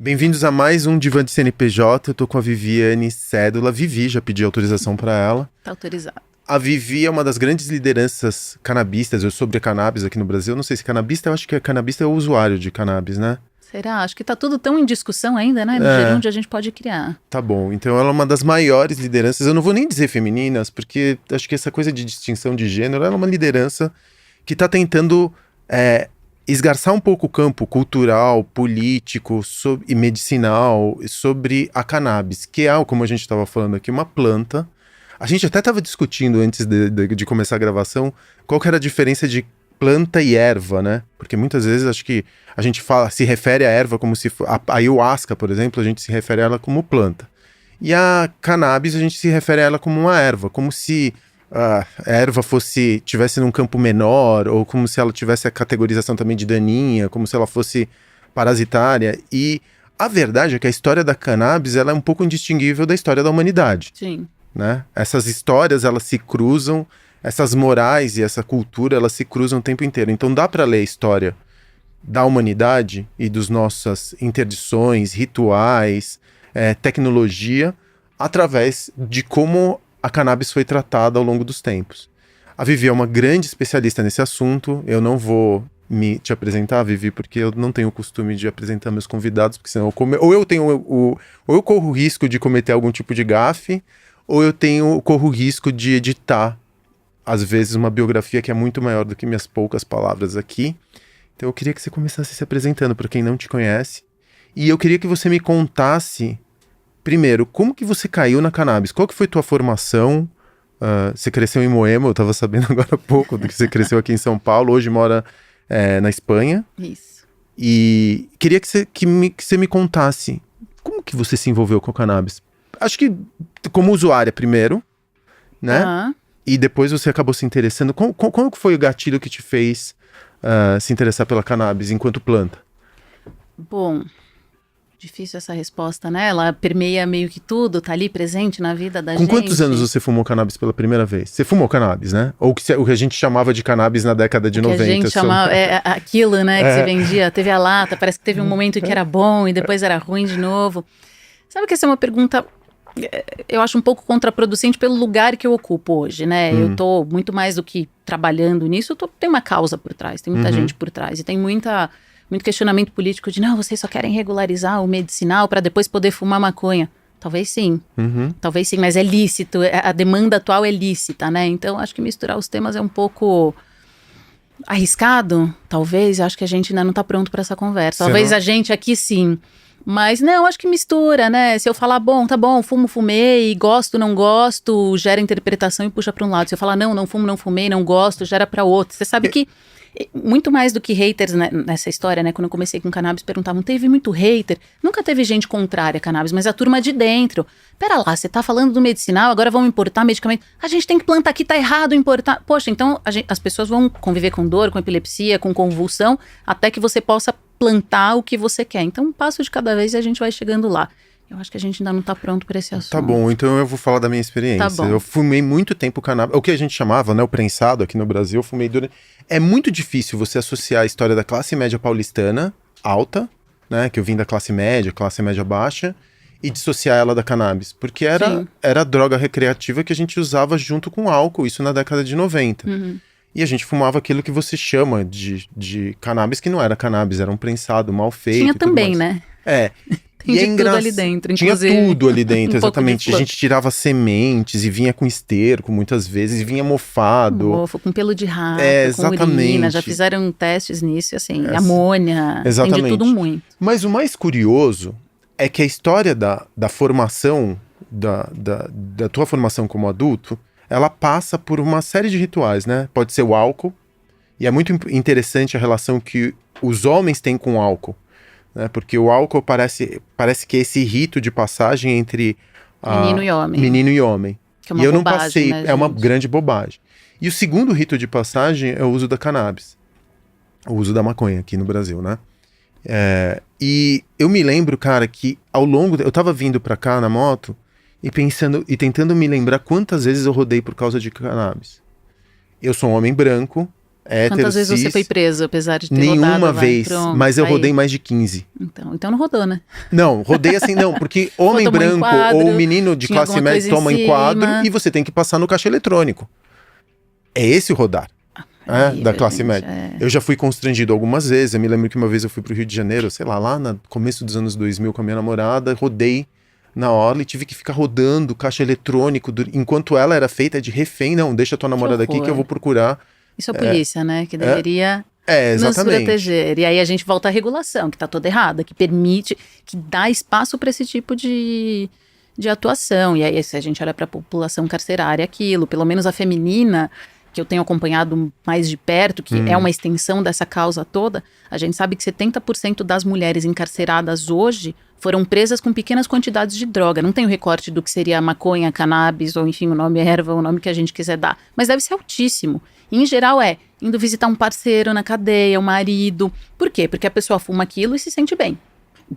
Bem-vindos a mais um Divã de CNPJ. Eu tô com a Viviane Cédula. Vivi, já pedi autorização para ela. Tá autorizado. A Vivi é uma das grandes lideranças canabistas, sobre cannabis aqui no Brasil. Não sei se canabista, eu acho que canabista é o usuário de cannabis, né? Será? Acho que tá tudo tão em discussão ainda, né? No gerúndio a gente pode criar. Tá bom, então ela é uma das maiores lideranças. Eu não vou nem dizer femininas, porque acho que essa coisa de distinção de gênero, ela é uma liderança que tá tentando esgarçar um pouco o campo cultural, político e medicinal sobre a cannabis, que é, como a gente estava falando aqui, uma planta. A gente até estava discutindo antes de começar a gravação qual que era a diferença de planta e erva, né? Porque muitas vezes acho que a gente se refere à erva como se a ayahuasca, por exemplo, a gente se refere a ela como planta. E a cannabis a gente se refere a ela como uma erva, como se a erva tivesse num campo menor, ou como se ela tivesse a categorização também de daninha, como se ela fosse parasitária. E a verdade é que a história da cannabis ela é um pouco indistinguível da história da humanidade. Sim. Né? Essas histórias, elas se cruzam, essas morais e essa cultura, elas se cruzam o tempo inteiro. Então dá para ler a história da humanidade e dos nossas interdições, rituais, tecnologia, através de como a cannabis foi tratada ao longo dos tempos. A Vivi é uma grande especialista nesse assunto. Eu não vou te apresentar, Vivi, porque eu não tenho o costume de apresentar meus convidados, porque senão ou eu corro o risco de cometer algum tipo de gafe, ou eu corro o risco de editar, às vezes, uma biografia que é muito maior do que minhas poucas palavras aqui. Então eu queria que você começasse se apresentando para quem não te conhece. E eu queria que você me contasse, primeiro, como que você caiu na cannabis? Qual que foi tua formação? Você cresceu em Moema, eu estava sabendo agora há pouco do que você cresceu aqui em São Paulo, hoje mora na Espanha. Isso. E queria que você me contasse, como que você se envolveu com a cannabis? Acho que como usuária primeiro, né? E depois você acabou se interessando. Como que foi o gatilho que te fez se interessar pela cannabis enquanto planta? Bom, difícil essa resposta, né? Ela permeia meio que tudo, tá ali presente na vida da gente. Com quantos anos você fumou cannabis pela primeira vez? Você fumou cannabis, né? Ou o que a gente chamava de cannabis na década de 90. O que a gente chamava, aquilo, né, que você vendia, teve a lata, parece que teve um momento em que era bom e depois era ruim de novo. Sabe que essa é uma pergunta, eu acho um pouco contraproducente pelo lugar que eu ocupo hoje, né? Eu tô muito mais do que trabalhando nisso, tem uma causa por trás, tem muita gente por trás e tem muito questionamento político de, não, vocês só querem regularizar o medicinal para depois poder fumar maconha. Talvez sim, mas é lícito, a demanda atual é lícita, né? Então acho que misturar os temas é um pouco arriscado, talvez, acho que a gente ainda não tá pronto para essa conversa. Talvez a gente aqui sim, mas não, acho que mistura, né? Se eu falar, bom, tá bom, fumei, gosto, não gosto, gera interpretação e puxa para um lado. Se eu falar, não fumo, não fumei, não gosto, gera para outro. Você sabe que muito mais do que haters, né, nessa história, né? Quando eu comecei com cannabis, perguntavam, teve muito hater? Nunca teve gente contrária a cannabis, mas a turma de dentro. Pera lá, você tá falando do medicinal, agora vão importar medicamento. A gente tem que plantar aqui, tá errado importar. Poxa, então as pessoas vão conviver com dor, com epilepsia, com convulsão, até que você possa plantar o que você quer. Então, um passo de cada vez e a gente vai chegando lá. Eu acho que a gente ainda não tá pronto para esse assunto. Tá bom, então eu vou falar da minha experiência. Tá bom. Eu fumei muito tempo cannabis, o que a gente chamava, né, o prensado aqui no Brasil, eu fumei durante... É muito difícil você associar a história da classe média paulistana, alta, né, que eu vim da classe média baixa, e dissociar ela da cannabis, porque era a droga recreativa que a gente usava junto com álcool, isso na década de 90. E a gente fumava aquilo que você chama de cannabis, que não era cannabis, era um prensado mal feito. Tinha também, né? Tem tudo ali dentro, inclusive. Tinha tudo ali dentro, exatamente. A gente tirava sementes e vinha com esterco muitas vezes, e vinha mofado. Mofo, com pelo de rato, exatamente. Com urina. Já fizeram testes nisso, assim, amônia. Exatamente. Tem de tudo muito. Mas o mais curioso é que a história da formação, da tua formação como adulto, ela passa por uma série de rituais, né? Pode ser o álcool, e é muito interessante a relação que os homens têm com o álcool. Né, porque o álcool parece que é esse rito de passagem entre menino e homem. Que é uma e eu bobagem, não passei, né, é uma grande bobagem. E o segundo rito de passagem é o uso da cannabis. O uso da maconha aqui no Brasil, né? E eu me lembro, cara, que eu tava vindo pra cá na moto e pensando e tentando me lembrar quantas vezes eu rodei por causa de cannabis. Eu sou um homem branco, hétero, Quantas vezes cis. você foi preso, apesar de ter Nenhuma rodado? vez, Pronto, mas eu aí. rodei mais de 15. Então não rodou, né? Não, rodei assim não, porque homem tomou branco enquadro, ou menino de tinha classe alguma média coisa em toma enquadro cima. e você tem que passar no caixa eletrônico. É esse o rodar. Da classe gente, média. Eu já fui constrangido algumas vezes. Eu me lembro que uma vez eu fui pro Rio de Janeiro, sei lá no começo dos anos 2000 com a minha namorada, rodei na orla e tive que ficar rodando caixa eletrônico, enquanto ela era feita de refém. Não, deixa a tua namorada aqui que eu vou procurar. Isso é a polícia, né? Que deveria nos exatamente. proteger. E aí a gente volta à regulação, que tá toda errada, que permite, que dá espaço para esse tipo de atuação. E aí, se a gente olha para a população carcerária, aquilo, pelo menos a feminina, que eu tenho acompanhado mais de perto, que é uma extensão dessa causa toda, a gente sabe que 70% das mulheres encarceradas hoje foram presas com pequenas quantidades de droga. Não tem o recorte do que seria maconha, cannabis, ou enfim, o nome erva, o nome que a gente quiser dar. Mas deve ser altíssimo. E, em geral, indo visitar um parceiro na cadeia, um marido. Por quê? Porque a pessoa fuma aquilo e se sente bem.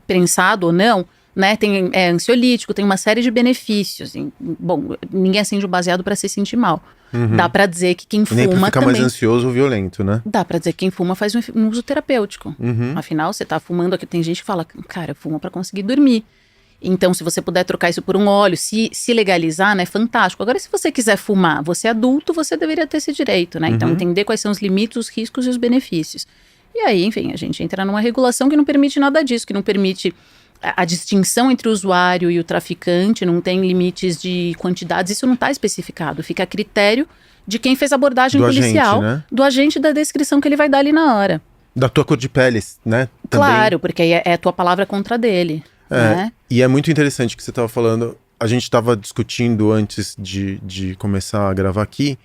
Prensado ou não, né? É ansiolítico, tem uma série de benefícios. Bom, ninguém acende o baseado para se sentir mal. Dá pra dizer que quem fuma Nem pra ficar também... mais ansioso ou violento, né? Dá pra dizer que quem fuma faz um uso terapêutico. Afinal, você tá fumando aqui, tem gente que fala, cara, eu fumo pra conseguir dormir. Então, se você puder trocar isso por um óleo, se legalizar, né, fantástico. Agora, se você quiser fumar, você é adulto, você deveria ter esse direito, né? Então, entender quais são os limites, os riscos e os benefícios. E aí, enfim, a gente entra numa regulação que não permite nada disso, que não permite a distinção entre o usuário e o traficante, não tem limites de quantidades, isso não está especificado, fica a critério de quem fez a abordagem policial, agente, né? Do agente, da descrição que ele vai dar ali na hora. Da tua cor de pele, né? Também. Claro, porque aí é a tua palavra contra a dele. Né? E é muito interessante que você estava falando, a gente estava discutindo antes de começar a gravar aqui,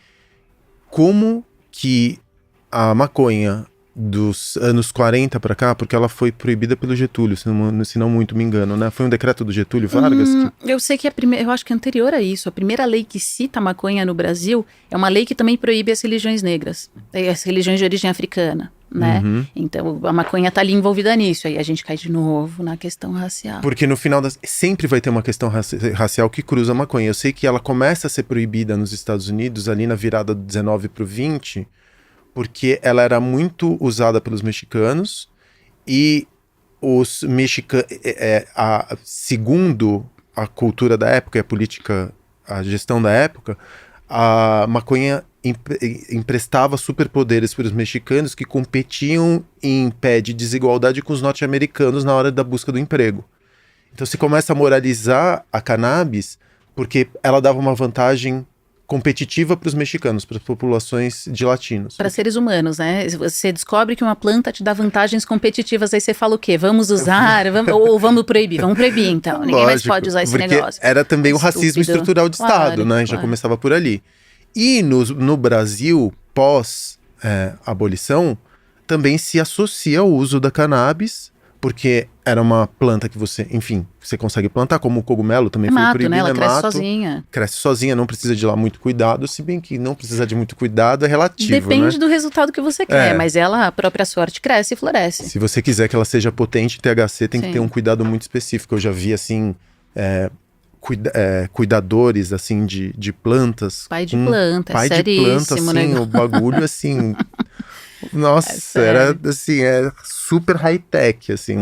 como que a maconha dos anos 40 para cá, porque ela foi proibida pelo Getúlio, se não muito me engano, né? Foi um decreto do Getúlio Vargas? Eu sei que eu acho que é anterior a isso. A primeira lei que cita a maconha no Brasil é uma lei que também proíbe as religiões negras, as religiões de origem africana, né? Então a maconha tá ali envolvida nisso, aí a gente cai de novo na questão racial. Porque no final sempre vai ter uma questão racial que cruza a maconha. Eu sei que ela começa a ser proibida nos Estados Unidos ali na virada do 19 pro 20, porque ela era muito usada pelos mexicanos e os mexicanos, segundo a cultura da época e a política, a gestão da época, a maconha emprestava superpoderes para os mexicanos que competiam em pé de desigualdade com os norte-americanos na hora da busca do emprego. Então se começa a moralizar a cannabis porque ela dava uma vantagem competitiva para os mexicanos, para as populações de latinos. Para seres humanos, né? Você descobre que uma planta te dá vantagens competitivas, aí você fala o quê? Vamos usar, ou vamos proibir? Vamos proibir, então. Ninguém Lógico, mais pode usar esse negócio. Era também o racismo estrutural de Estado, né? Já começava por ali. E no Brasil, pós-abolição, também se associa o uso da cannabis, porque era uma planta que você consegue plantar, como o cogumelo também foi proibido. Né? Ela cresce sozinha. Cresce sozinha, não precisa de lá muito cuidado, se bem que não precisar de muito cuidado é relativo, Depende né? do resultado que você quer, mas ela, a própria sorte, cresce e floresce. Se você quiser que ela seja potente, THC tem que ter um cuidado muito específico. Eu já vi, assim, cuidadores, assim, de plantas. Pai de planta, pai seríssimo, de planta, assim, né? o bagulho, assim... Nossa, era, assim, super high-tech, assim,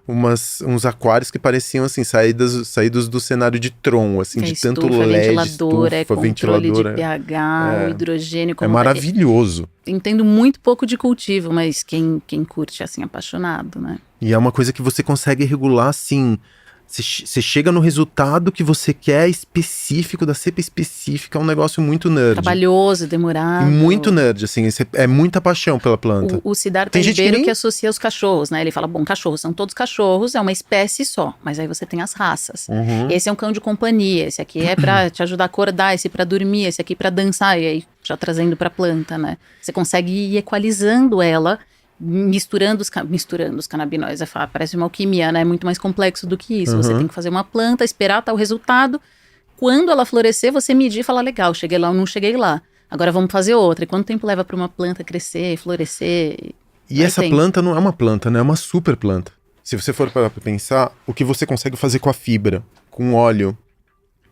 uns aquários que pareciam, assim, saídos do cenário de Tron, assim, de tanto LED, ventilador, estufa, controle ventilador. de pH, o hidrogênio. É maravilhoso. Entendo muito pouco de cultivo, mas quem curte, assim, apaixonado, né? E é uma coisa que você consegue regular, assim... Você chega no resultado que você quer específico, da cepa específica, é um negócio muito nerd. Trabalhoso, demorado. E muito nerd, assim, é muita paixão pela planta. O Siddhartha Ribeiro que associa os cachorros, né? Ele fala, bom, cachorros são todos cachorros, é uma espécie só, mas aí você tem as raças. Esse é um cão de companhia, esse aqui é pra te ajudar a acordar, esse pra dormir, esse aqui pra dançar, e aí já trazendo pra planta, né? Você consegue ir equalizando ela, misturando os canabinóides, parece uma alquimia, né? É muito mais complexo do que isso. Você tem que fazer uma planta, esperar tal resultado. Quando ela florescer, você medir e falar, legal, cheguei lá ou não cheguei lá. Agora vamos fazer outra. E quanto tempo leva para uma planta crescer, florescer? E essa planta não é uma planta, né? É uma super planta. Se você for para pensar, o que você consegue fazer com a fibra, com óleo,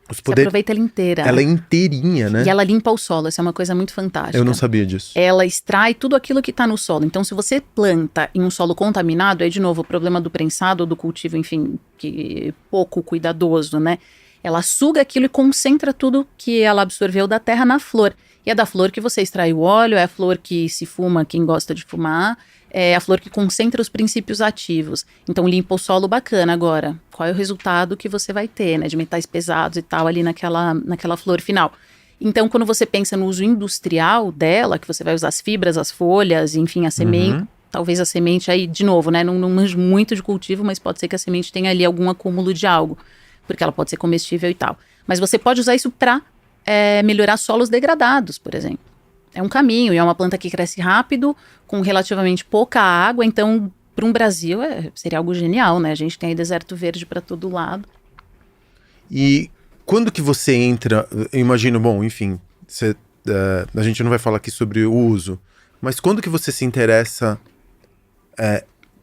Os Você poderes... aproveita ela inteira. Ela é inteirinha, né? E ela limpa o solo, essa é uma coisa muito fantástica. Eu não sabia disso. Ela extrai tudo aquilo que está no solo. Então, se você planta em um solo contaminado, aí de novo o problema do prensado ou do cultivo, enfim, que é pouco cuidadoso, né? Ela suga aquilo e concentra tudo que ela absorveu da terra na flor. E é da flor que você extrai o óleo, é a flor que se fuma, quem gosta de fumar, é a flor que concentra os princípios ativos. Então limpa o solo bacana. Agora, qual é o resultado que você vai ter, né? De metais pesados e tal ali naquela flor final. Então, quando você pensa no uso industrial dela, que você vai usar as fibras, as folhas, enfim, a semente, talvez a semente aí, de novo, né? Não manjo muito de cultivo, mas pode ser que a semente tenha ali algum acúmulo de algo, porque ela pode ser comestível e tal. Mas você pode usar isso para melhorar solos degradados, por exemplo. É um caminho, e é uma planta que cresce rápido, com relativamente pouca água, então, para um Brasil, seria algo genial, né? A gente tem aí deserto verde para todo lado. E quando que você entra, eu imagino, bom, enfim, a gente não vai falar aqui sobre o uso, mas quando que você se interessa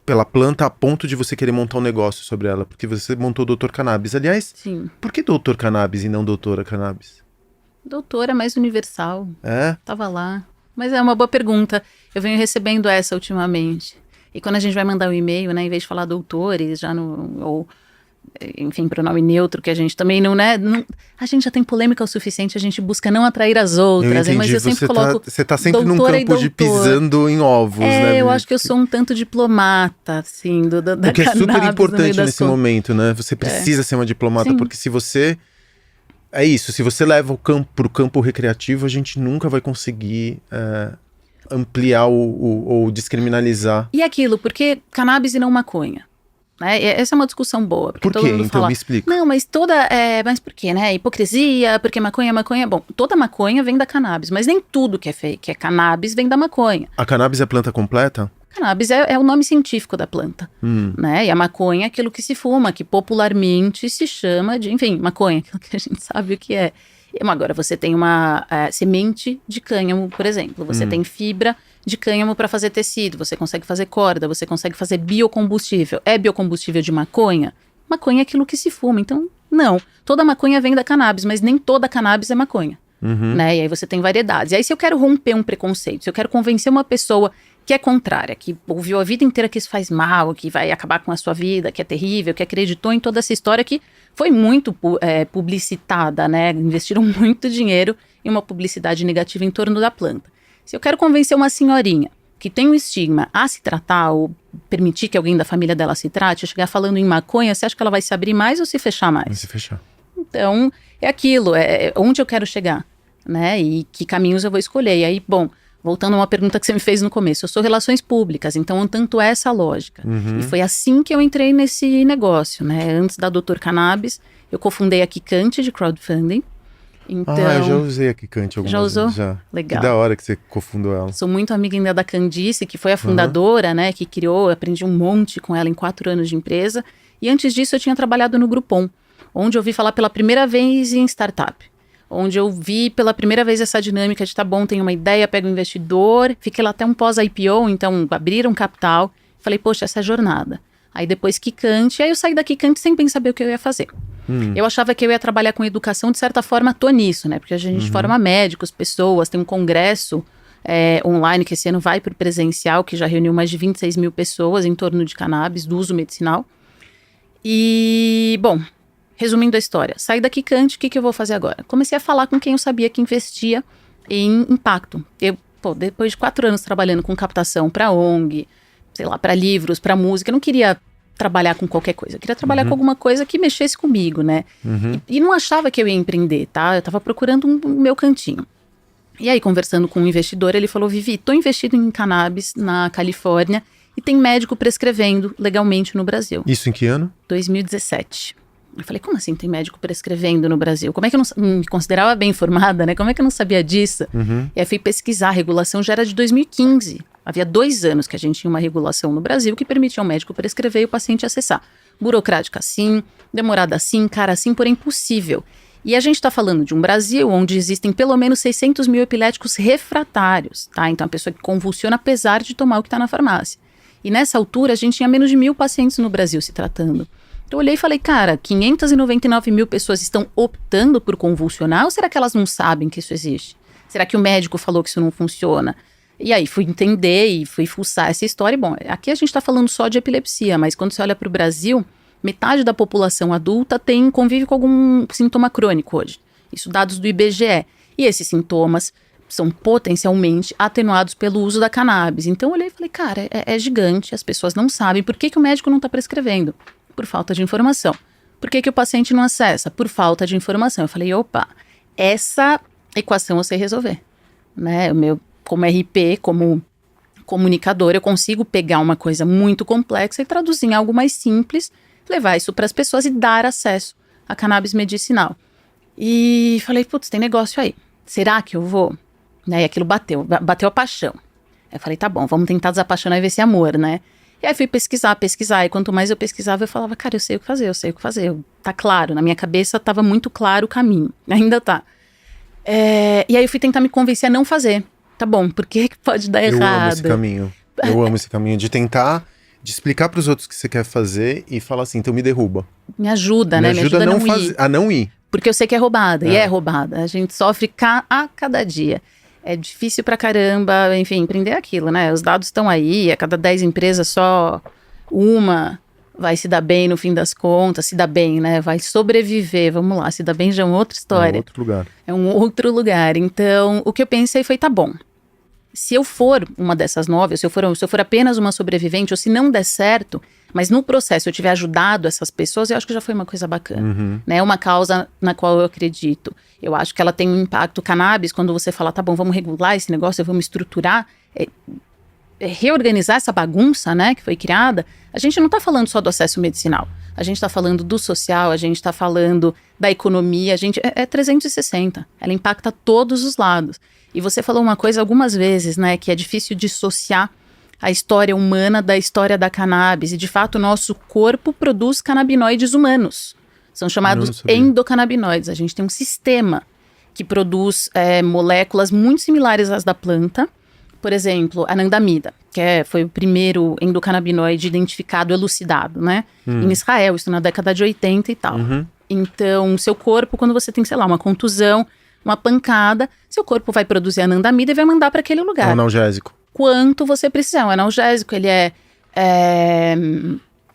pela planta a ponto de você querer montar um negócio sobre ela? Porque você montou o Dr. Cannabis. Aliás, Sim. Por que Dr. Cannabis e não Doutora Cannabis? Doutora, mais universal. É? Tava lá. Mas é uma boa pergunta. Eu venho recebendo essa ultimamente. E quando a gente vai mandar um e-mail, né, em vez de falar doutores, ou enfim, pronome neutro, que a gente também não, né? A gente já tem polêmica o suficiente, a gente busca não atrair as outras. Eu entendi, mas eu sempre coloco. Você tá sempre num campo de pisando em ovos, né? Eu acho que eu sou um tanto diplomata, assim, da o que é super importante nesse momento, né? Você precisa ser uma diplomata, Sim. porque se você... É isso, se você leva o campo pro campo recreativo, a gente nunca vai conseguir ampliar ou descriminalizar. E aquilo, porque cannabis e não maconha? Né? Essa é uma discussão boa. Por quê? Então me explica. Não, mas mas por quê, né? Hipocrisia, porque maconha. Bom, toda maconha vem da cannabis, mas nem tudo que é cannabis vem da maconha. A cannabis é planta completa? Cannabis é o nome científico da planta, né? E a maconha é aquilo que se fuma, que popularmente se chama de, enfim, maconha, aquilo que a gente sabe o que é. Agora, você tem uma semente de cânhamo, por exemplo. Você tem fibra de cânhamo para fazer tecido. Você consegue fazer corda, você consegue fazer biocombustível. É biocombustível de maconha? Maconha é aquilo que se fuma. Então, não. Toda maconha vem da cannabis, mas nem toda cannabis é maconha. Né? E aí você tem variedades. E aí, se eu quero romper um preconceito, se eu quero convencer uma pessoa que é contrária, que ouviu a vida inteira que isso faz mal, que vai acabar com a sua vida, que é terrível, que acreditou em toda essa história que foi muito publicitada, né? Investiram muito dinheiro em uma publicidade negativa em torno da planta. Se eu quero convencer uma senhorinha que tem um estigma a se tratar ou permitir que alguém da família dela se trate, eu chegar falando em maconha, você acha que ela vai se abrir mais ou se fechar mais? Vai se fechar. Então, é aquilo, onde eu quero chegar, né? E que caminhos eu vou escolher. E aí, bom, voltando a uma pergunta que você me fez no começo, eu sou relações públicas, então um tanto é essa lógica. E foi assim que eu entrei nesse negócio, né? Antes da Dr. Cannabis, eu cofundei a Kikante de crowdfunding. Então, eu já usei a Kikante algumas vezes. Já usou? Já. Legal. Que da hora que você cofundou ela. Sou muito amiga ainda da Candice, que foi a fundadora, né? Que criou, aprendi um monte com ela em 4 anos de empresa. E antes disso eu tinha trabalhado no Groupon, onde eu vi falar pela primeira vez em startup. Onde eu vi pela primeira vez essa dinâmica de, tá bom, tenho uma ideia, pego um investidor, fiquei lá até um pós-IPO, então abriram capital, falei, poxa, essa é a jornada. Aí depois Kikante, aí eu saí da Kikante sem bem saber o que eu ia fazer. Eu achava que eu ia trabalhar com educação, de certa forma, tô nisso, né? Porque a gente forma médicos, pessoas, tem um congresso online, que esse ano vai pro presencial, que já reuniu mais de 26 mil pessoas em torno de cannabis, do uso medicinal. E, bom... Resumindo a história, saí da Kikante, o que eu vou fazer agora? Comecei a falar com quem eu sabia que investia em impacto. Depois de 4 anos trabalhando com captação para ONG, sei lá, para livros, para música, eu não queria trabalhar com qualquer coisa. Eu queria trabalhar com alguma coisa que mexesse comigo, né? E não achava que eu ia empreender, tá? Eu estava procurando o meu cantinho. E aí, conversando com um investidor, ele falou, Vivi, tô investido em cannabis na Califórnia e tem médico prescrevendo legalmente no Brasil. Isso em que ano? 2017. Eu falei, como assim tem médico prescrevendo no Brasil? Como é que eu não me considerava bem informada, né? Como é que eu não sabia disso? E aí fui pesquisar, a regulação já era de 2015. Havia 2 anos que a gente tinha uma regulação no Brasil que permitia ao médico prescrever e o paciente acessar. Burocrática sim, demorada sim, cara sim, porém possível. E a gente está falando de um Brasil onde existem pelo menos 600 mil epiléticos refratários, tá? Então a pessoa que convulsiona apesar de tomar o que está na farmácia. E nessa altura a gente tinha menos de 1.000 pacientes no Brasil se tratando. Então eu olhei e falei, cara, 599 mil pessoas estão optando por convulsionar ou será que elas não sabem que isso existe? Será que o médico falou que isso não funciona? E aí fui entender e fui fuçar essa história. E, bom, aqui a gente está falando só de epilepsia, mas quando você olha para o Brasil, metade da população adulta convive com algum sintoma crônico hoje. Isso dados do IBGE. E esses sintomas são potencialmente atenuados pelo uso da cannabis. Então eu olhei e falei, cara, é gigante, as pessoas não sabem. Por que o médico não está prescrevendo? Por falta de informação. Por que o paciente não acessa? Por falta de informação. Eu falei, opa, essa equação eu sei resolver. Né? Como RP, como comunicador, eu consigo pegar uma coisa muito complexa e traduzir em algo mais simples, levar isso para as pessoas e dar acesso à cannabis medicinal. E falei, putz, tem negócio aí. Será que eu vou? Né? E aquilo bateu a paixão. Aí eu falei, tá bom, vamos tentar desapaixonar e ver se é amor, né? E aí fui pesquisar, e quanto mais eu pesquisava, eu falava, cara, eu sei o que fazer. Tá claro, na minha cabeça tava muito claro o caminho, ainda tá. E aí eu fui tentar me convencer a não fazer. Tá bom, por que pode dar errado? Eu amo esse caminho de tentar, de explicar pros outros o que você quer fazer e falar assim, então me derruba. Me ajuda, né? Me ajuda a não ir. Porque eu sei que é roubada, e é roubada. A gente sofre a cada dia. É difícil pra caramba, enfim, empreender aquilo, né? Os dados estão aí, a cada 10 empresas só uma vai se dar bem no fim das contas, se dá bem, né? Vai sobreviver, vamos lá, se dá bem já é uma outra história. É um outro lugar. Então, o que eu pensei foi, tá bom, se eu for uma dessas 9, se eu for apenas uma sobrevivente, ou se não der certo, mas no processo eu tiver ajudado essas pessoas, eu acho que já foi uma coisa bacana. Né? É uma causa na qual eu acredito. Eu acho que ela tem um impacto. Cannabis, quando você fala, tá bom, vamos regular esse negócio, vamos estruturar, reorganizar essa bagunça, né, que foi criada, a gente não está falando só do acesso medicinal. A gente está falando do social, a gente está falando da economia, é 360. Ela impacta todos os lados. E você falou uma coisa algumas vezes, né, que é difícil dissociar a história humana da história da cannabis. E, de fato, o nosso corpo produz canabinoides humanos. São chamados endocannabinoides. A gente tem um sistema que produz moléculas muito similares às da planta. Por exemplo, anandamida, que foi o primeiro endocannabinoide identificado, elucidado, né? Em Israel, isso na década de 80 e tal. Então, seu corpo, quando você tem, sei lá, uma contusão, uma pancada, seu corpo vai produzir anandamida e vai mandar para aquele lugar. É um analgésico. Quanto você precisar. É um analgésico, ele é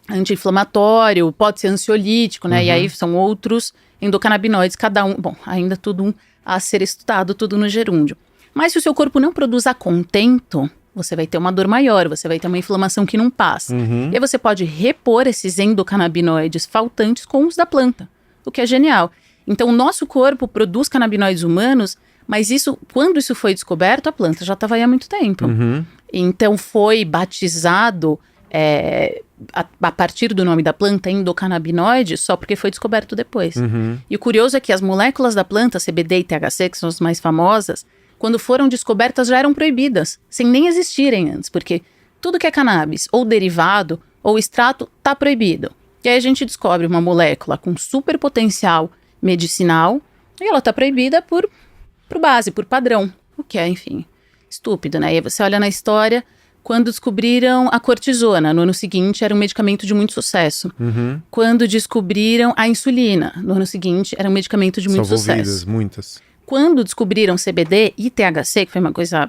anti-inflamatório, pode ser ansiolítico, né? E aí são outros endocannabinoides, cada um, bom, ainda tudo a ser estudado, tudo no gerúndio. Mas se o seu corpo não produz a contento, você vai ter uma dor maior, você vai ter uma inflamação que não passa. E aí você pode repor esses endocannabinoides faltantes com os da planta, o que é genial. Então o nosso corpo produz canabinoides humanos, mas quando isso foi descoberto, a planta já estava aí há muito tempo. Então foi batizado a partir do nome da planta endocannabinoide só porque foi descoberto depois. E o curioso é que as moléculas da planta, CBD e THC, que são as mais famosas, quando foram descobertas já eram proibidas, sem nem existirem antes, porque tudo que é cannabis, ou derivado, ou extrato, está proibido. E aí a gente descobre uma molécula com super potencial medicinal, e ela está proibida por base, por padrão, o que é, enfim, estúpido, né? E aí você olha na história, quando descobriram a cortisona, no ano seguinte era um medicamento de muito sucesso. Quando descobriram a insulina, no ano seguinte era um medicamento de muito sucesso. Muitas. Quando descobriram CBD e THC, que foi uma coisa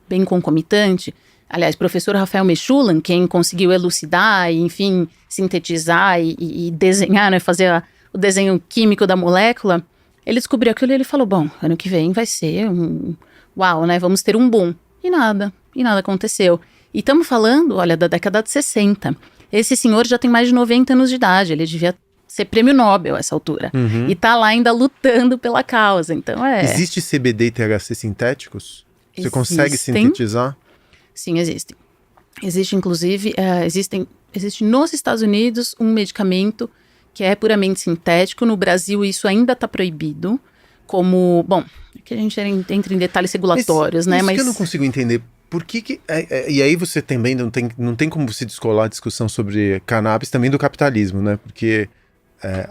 bem concomitante, aliás, o professor Rafael Mechulan, quem conseguiu elucidar e, enfim, sintetizar e desenhar, né, fazer o desenho químico da molécula, ele descobriu aquilo e ele falou, bom, ano que vem vai ser uau, né, vamos ter um boom. E nada aconteceu. E estamos falando, olha, da década de 60. Esse senhor já tem mais de 90 anos de idade, ele devia ser prêmio Nobel a essa altura. E tá lá ainda lutando pela causa, então Existe CBD e THC sintéticos? Você consegue sintetizar? Sim, existem. Existe, inclusive, existe nos Estados Unidos um medicamento que é puramente sintético. No Brasil isso ainda está proibido, como, bom, aqui a gente entra em detalhes regulatórios, né? Mas que eu não consigo entender. Por que e aí você também não tem como você descolar a discussão sobre cannabis também do capitalismo, né? Porque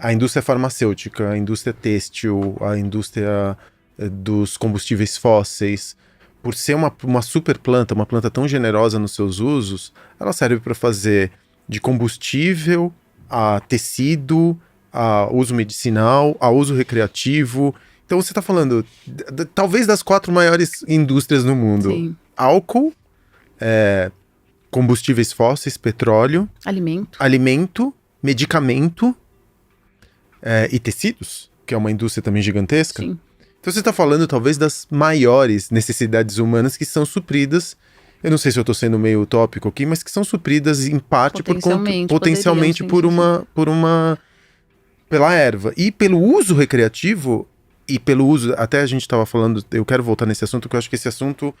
a indústria farmacêutica, a indústria têxtil, a indústria dos combustíveis fósseis, por ser uma super planta, uma planta tão generosa nos seus usos, ela serve para fazer de combustível a tecido, a uso medicinal, a uso recreativo. Então você está falando, talvez das 4 maiores indústrias no mundo. Sim. Álcool, combustíveis fósseis, petróleo, alimento, medicamento e tecidos, que é uma indústria também gigantesca. Sim. Então você está falando talvez das maiores necessidades humanas que são supridas, eu não sei se eu estou sendo meio utópico aqui, mas que são supridas em parte potencialmente pela erva. E pelo uso recreativo, e pelo uso, até a gente estava falando, eu quero voltar nesse assunto, porque eu acho que esse assunto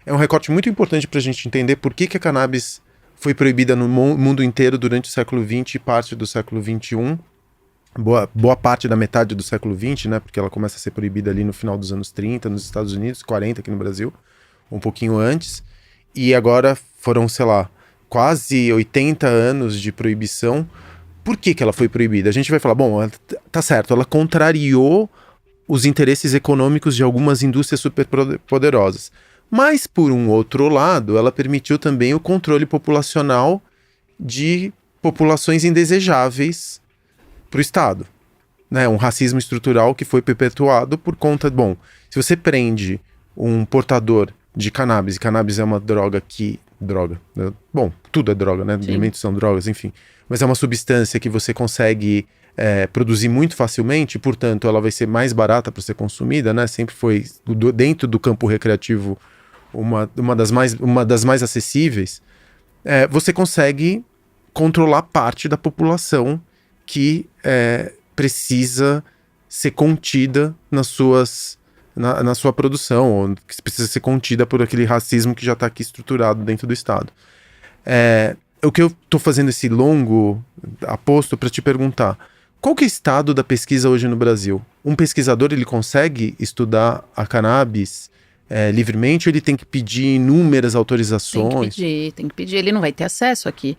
é um recorte muito importante para a gente entender por que a cannabis foi proibida no mundo inteiro durante o século XX e parte do século XXI. Boa parte da metade do século XX, né? Porque ela começa a ser proibida ali no final dos anos 30 nos Estados Unidos, 40 aqui no Brasil, um pouquinho antes. E agora foram, sei lá, quase 80 anos de proibição. Por que ela foi proibida? A gente vai falar, bom, tá certo, ela contrariou os interesses econômicos de algumas indústrias superpoderosas. Mas, por um outro lado, ela permitiu também o controle populacional de populações indesejáveis para o Estado, né? Um racismo estrutural que foi perpetuado por conta... Bom, se você prende um portador de cannabis, e cannabis é uma droga que... Bom, tudo é droga, né? Alimentos são drogas, enfim. Mas é uma substância que você consegue produzir muito facilmente, portanto, ela vai ser mais barata para ser consumida, né? Sempre foi, dentro do campo recreativo, uma das mais acessíveis. Você consegue controlar parte da população que precisa ser contida na sua produção, ou que precisa ser contida por aquele racismo que já está aqui estruturado dentro do Estado. O que eu estou fazendo esse longo aposto para te perguntar, qual que é o estado da pesquisa hoje no Brasil? Um pesquisador, ele consegue estudar a cannabis livremente, ou ele tem que pedir inúmeras autorizações? Tem que pedir, ele não vai ter acesso aqui.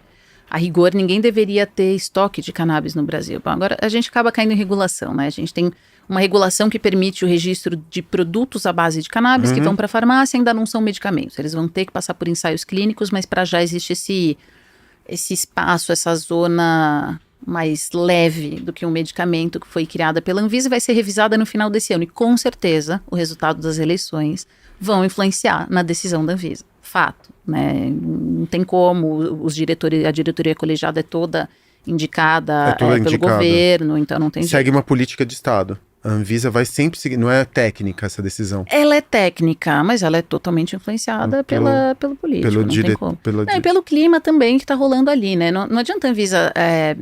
A rigor, ninguém deveria ter estoque de cannabis no Brasil. Bom, agora a gente acaba caindo em regulação, né? A gente tem uma regulação que permite o registro de produtos à base de cannabis que vão para a farmácia e ainda não são medicamentos. Eles vão ter que passar por ensaios clínicos, mas para já existe esse espaço, essa zona mais leve do que um medicamento que foi criada pela Anvisa e vai ser revisada no final desse ano. E com certeza o resultado das eleições vão influenciar na decisão da Anvisa. Fato, né? Não tem como, a diretoria colegiada é toda indicada pelo governo, então não tem jeito. Segue uma política de Estado. A Anvisa vai sempre seguir, não é técnica essa decisão. Ela é técnica, mas ela é totalmente influenciada pelo político, não tem como. E pelo clima também que está rolando ali, né? Não adianta a Anvisa...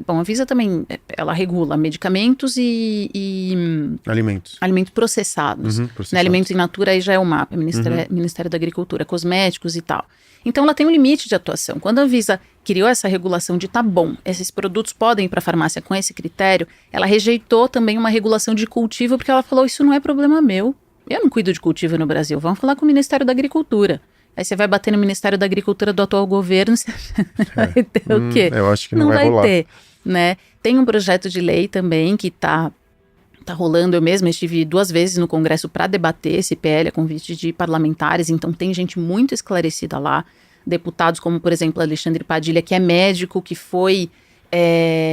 a Anvisa também, ela regula medicamentos e alimentos processados. Né? Alimentos in natura aí já é o MAP, Ministério da Agricultura, cosméticos e tal. Então ela tem um limite de atuação. Quando a Anvisa criou essa regulação de tá bom, esses produtos podem ir para a farmácia com esse critério, ela rejeitou também uma regulação de cultivo, porque ela falou, isso não é problema meu. Eu não cuido de cultivo no Brasil, vamos falar com o Ministério da Agricultura. Aí você vai bater no Ministério da Agricultura do atual governo, você vai ter o quê? Eu acho que não vai rolar. Ter, né? Tem um projeto de lei também que tá rolando, eu mesma estive 2 vezes no Congresso para debater esse PL, a convite de parlamentares, então tem gente muito esclarecida lá, deputados como, por exemplo, Alexandre Padilha, que é médico, que foi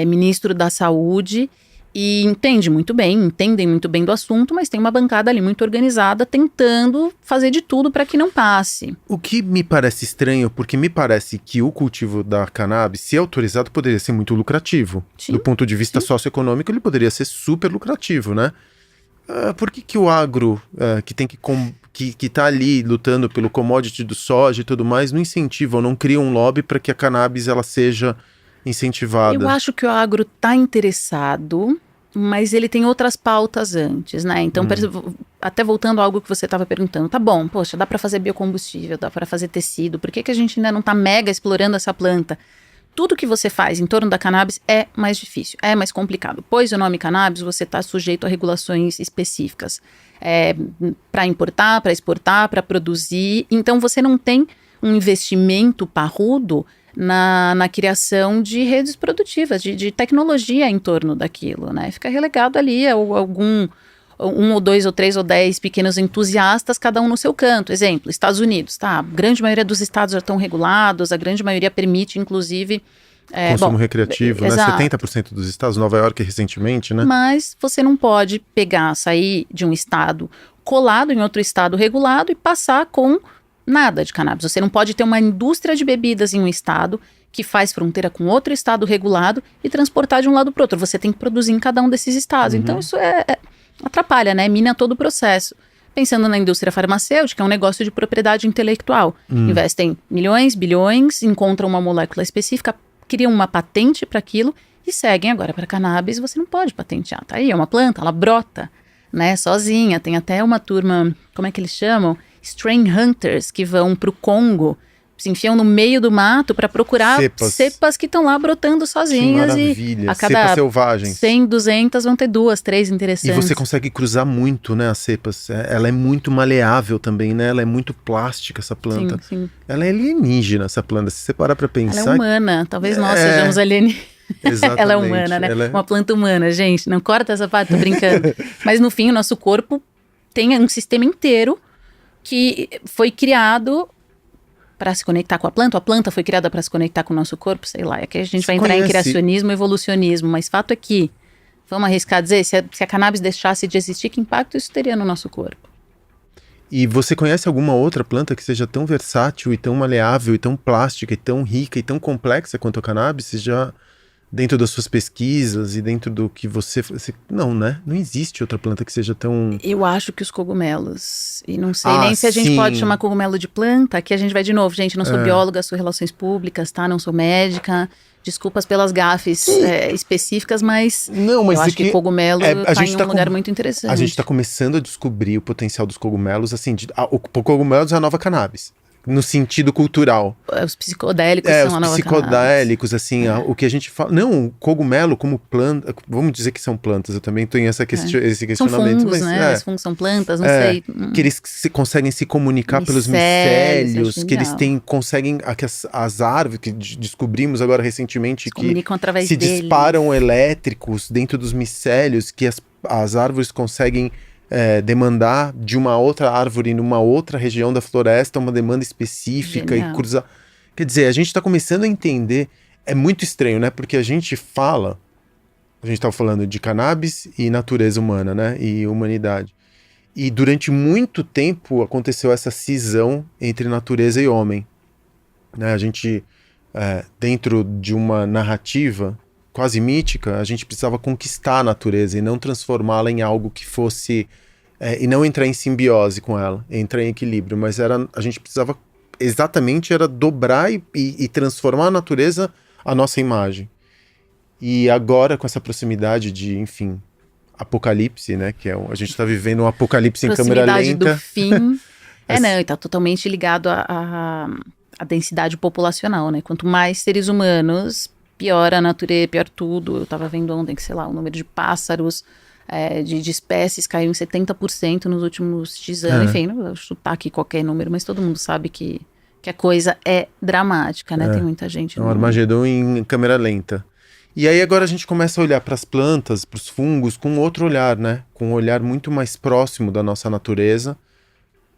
ministro da Saúde e entendem muito bem do assunto, mas tem uma bancada ali muito organizada tentando fazer de tudo para que não passe. O que me parece estranho, porque me parece que o cultivo da cannabis, se autorizado, poderia ser muito lucrativo. Sim, do ponto de vista socioeconômico, ele poderia ser super lucrativo, né? Por que o agro, que tem que tá ali lutando pelo commodity do soja e tudo mais, não incentiva ou não cria um lobby para que a cannabis ela seja incentivada? Eu acho que o agro está interessado, mas ele tem outras pautas antes, né? Então, até voltando a algo que você estava perguntando, tá bom, poxa, dá para fazer biocombustível, dá para fazer tecido, por que a gente ainda não está mega explorando essa planta? Tudo que você faz em torno da cannabis é mais difícil, é mais complicado. Pois o nome cannabis, você está sujeito a regulações específicas. Para importar, para exportar, para produzir. Então, você não tem um investimento parrudo na criação de redes produtivas, de tecnologia em torno daquilo, né? Fica relegado ali a algum... 1 ou 2 ou 3 ou 10 pequenos entusiastas, cada um no seu canto. Exemplo, Estados Unidos, tá? A grande maioria dos estados já estão regulados, a grande maioria permite, inclusive, consumo recreativo, né? Exato. 70% dos estados, Nova York recentemente, né? Mas você não pode sair de um estado colado em outro estado regulado e passar com nada de cannabis. Você não pode ter uma indústria de bebidas em um estado que faz fronteira com outro estado regulado e transportar de um lado para o outro. Você tem que produzir em cada um desses estados. Então isso atrapalha, né? Mina todo o processo. Pensando na indústria farmacêutica, é um negócio de propriedade intelectual. Investem milhões, bilhões, encontram uma molécula específica, criam uma patente para aquilo e seguem agora para cannabis. Você não pode patentear. Tá aí, é uma planta, ela brota, né? Sozinha. Tem até uma turma, como é que eles chamam? Strain Hunters, que vão para o Congo, se enfiam no meio do mato para procurar cepas que estão lá brotando sozinhas. Que maravilha. E a cada cepas selvagens. 100, 200 vão ter 2, 3 interessantes. E você consegue cruzar muito, né, as cepas. Ela é muito maleável também, né? Ela é muito plástica, essa planta. Sim, sim. Ela é alienígena, essa planta. Se você parar pra pensar... Ela é humana. Talvez nós sejamos alienígenas. Exatamente. Ela é humana, né? Uma planta humana, gente. Não corta essa parte, tô brincando. Mas no fim, o nosso corpo tem um sistema inteiro que foi criado para se conectar com a planta foi criada para se conectar com o nosso corpo, sei lá. É que a gente vai entrar em criacionismo e evolucionismo, mas fato é que, vamos arriscar dizer, se a cannabis deixasse de existir, que impacto isso teria no nosso corpo? E você conhece alguma outra planta que seja tão versátil e tão maleável e tão plástica e tão rica e tão complexa quanto a cannabis? Você já, dentro das suas pesquisas e dentro do que você... Não, né? Não existe outra planta que seja tão... Eu acho que os cogumelos, e não sei nem se a gente pode chamar cogumelo de planta, que a gente vai de novo, gente, não sou bióloga, sou relações públicas, tá? Não sou médica, desculpas pelas gafes específicas, mas eu acho que cogumelo tá em um lugar muito interessante. A gente tá começando a descobrir o potencial dos cogumelos, assim, o cogumelos é a nova cannabis. No sentido cultural. Os psicodélicos são a nova cannabis. Os psicodélicos, assim, o que a gente fala... Não, cogumelo como planta... Vamos dizer que são plantas, eu também tenho esse questionamento. São fungos, né? Os fungos são plantas, não sei. Que eles conseguem se comunicar pelos micélios, que eles conseguem... As árvores, que descobrimos agora recentemente, que comunicam através se deles. disparam elétricos dentro dos micélios, que as árvores conseguem... demandar de uma outra árvore numa outra região da floresta uma demanda específica. Genial. E cruzar. Quer dizer, a gente está começando a entender, é muito estranho, né? Porque a gente estava falando de cannabis e natureza humana, né? E humanidade. E durante muito tempo aconteceu essa cisão entre natureza e homem. Né? A gente, dentro de uma narrativa quase mítica, a gente precisava conquistar a natureza e não transformá-la em algo que fosse... e não entrar em simbiose com ela, entrar em equilíbrio, mas a gente precisava era dobrar e transformar a natureza à nossa imagem. E agora, com essa proximidade de, enfim, apocalipse, né, que a gente está vivendo um apocalipse em câmera lenta. Do fim. Não, e tá totalmente ligado à densidade populacional, né? Quanto mais seres humanos... pior a natureza, pior tudo. Eu tava vendo ontem que, sei lá, o número de pássaros, de espécies caiu em 70% nos últimos X anos. Enfim, não vou chutar aqui qualquer número, mas todo mundo sabe que a coisa é dramática, né? Tem muita gente. É um Armagedon em câmera lenta. E aí agora a gente começa a olhar para as plantas, para os fungos, com outro olhar, né? Com um olhar muito mais próximo da nossa natureza.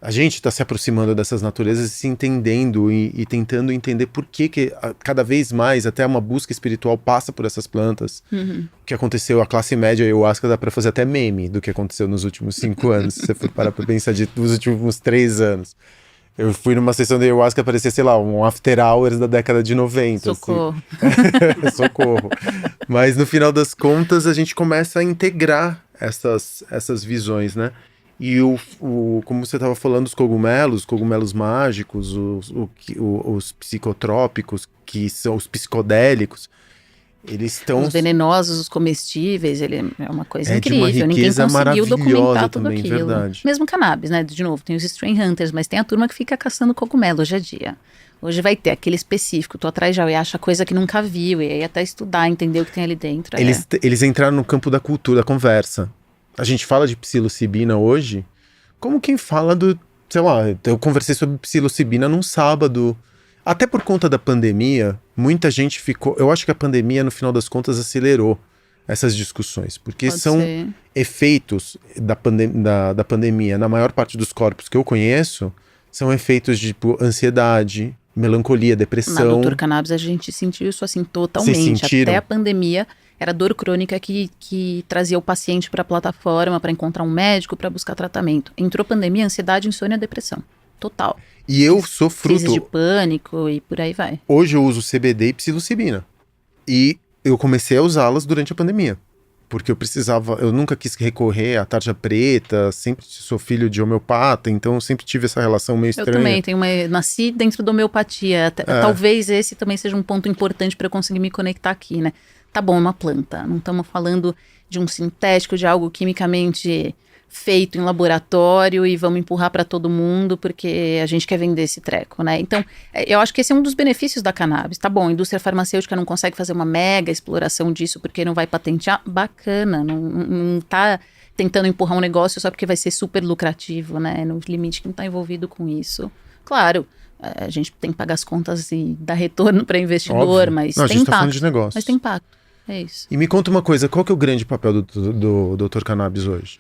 A gente está se aproximando dessas naturezas e se entendendo e tentando entender por que cada vez mais até uma busca espiritual passa por essas plantas. O que aconteceu, a classe média ayahuasca dá para fazer até meme do que aconteceu nos últimos 5 anos, se você for parar para pensar dos últimos 3 anos. Eu fui numa sessão de ayahuasca, parecia, sei lá, um after hours da década de 90. Socorro. Assim. Socorro. Mas no final das contas a gente começa a integrar essas visões, né? E como você estava falando, os cogumelos mágicos, os psicotrópicos, que são os psicodélicos, eles estão... Os venenosos, os comestíveis, ele é uma coisa incrível. De uma riqueza ninguém conseguiu documentar tudo também, aquilo. Verdade. Mesmo cannabis, né? De novo, tem os strain hunters, mas tem a turma que fica caçando cogumelo hoje é dia. Hoje vai ter aquele específico, tô atrás já e acha coisa que nunca viu, e aí até estudar, entender o que tem ali dentro. Eles entraram no campo da cultura, da conversa. A gente fala de psilocibina hoje como quem fala sei lá, eu conversei sobre psilocibina num sábado. Até por conta da pandemia, muita gente ficou... Eu acho que a pandemia, no final das contas, acelerou essas discussões. Porque efeitos da pandemia, na maior parte dos corpos que eu conheço, são efeitos de ansiedade, melancolia, Na depressão. Dr. Cannabis a gente sentiu isso assim totalmente. Vocês sentiram? Até a pandemia era dor crônica que trazia o paciente para a plataforma para encontrar um médico para buscar tratamento. Entrou pandemia, ansiedade, insônia, depressão. Total. E eu sou Crises de fruto. pânico e por aí vai. Hoje eu uso CBD e psilocibina. E eu comecei a usá-las durante a pandemia. Porque eu nunca quis recorrer à tarja preta, sempre sou filho de homeopata, então eu sempre tive essa relação meio Eu estranha. também nasci dentro da homeopatia. Talvez esse também seja um ponto importante para eu conseguir me conectar aqui, né? Tá bom, é uma planta. Não estamos falando de um sintético, de algo quimicamente feito em laboratório e vamos empurrar para todo mundo porque a gente quer vender esse treco, né? Então, eu acho que esse é um dos benefícios da cannabis. Tá bom, a indústria farmacêutica não consegue fazer uma mega exploração disso porque não vai patentear. Bacana, não tá tentando empurrar um negócio só porque vai ser super lucrativo, né? No limite que não tá envolvido com isso. Claro, a gente tem que pagar as contas e dar retorno para investidor, Óbvio. mas Não, a tem gente tá falando impacto. de negócio. Mas tem impacto, é isso. E me conta uma coisa, qual que é o grande papel do Dr. Cannabis hoje?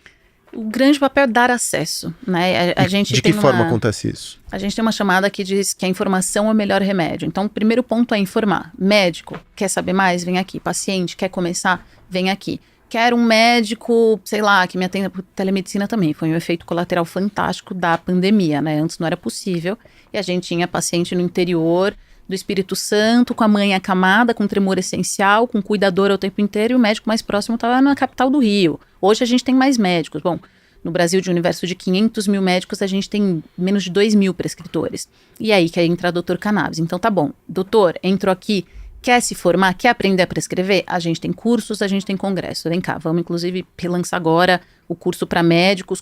O grande papel é dar acesso, né? A gente De tem que forma acontece isso? A gente tem uma chamada que diz que a informação é o melhor remédio. Então, o primeiro ponto é informar. Médico, quer saber mais? Vem aqui. Paciente, quer começar? Vem aqui. Quero um médico, sei lá, que me atenda por telemedicina também. Foi um efeito colateral fantástico da pandemia, né? Antes não era possível. E a gente tinha paciente no interior do Espírito Santo, com a mãe acamada, com tremor essencial, com cuidador o tempo inteiro, e o médico mais próximo estava na capital do Rio. Hoje a gente tem mais médicos. Bom, no Brasil, de um universo de 500 mil médicos, a gente tem menos de 2 mil prescritores. E aí que entra o Dr. Cannabis. Então tá bom, doutor, entrou aqui, quer se formar, quer aprender a prescrever? A gente tem cursos, a gente tem congresso. Vem cá, vamos inclusive relançar agora o curso para médicos,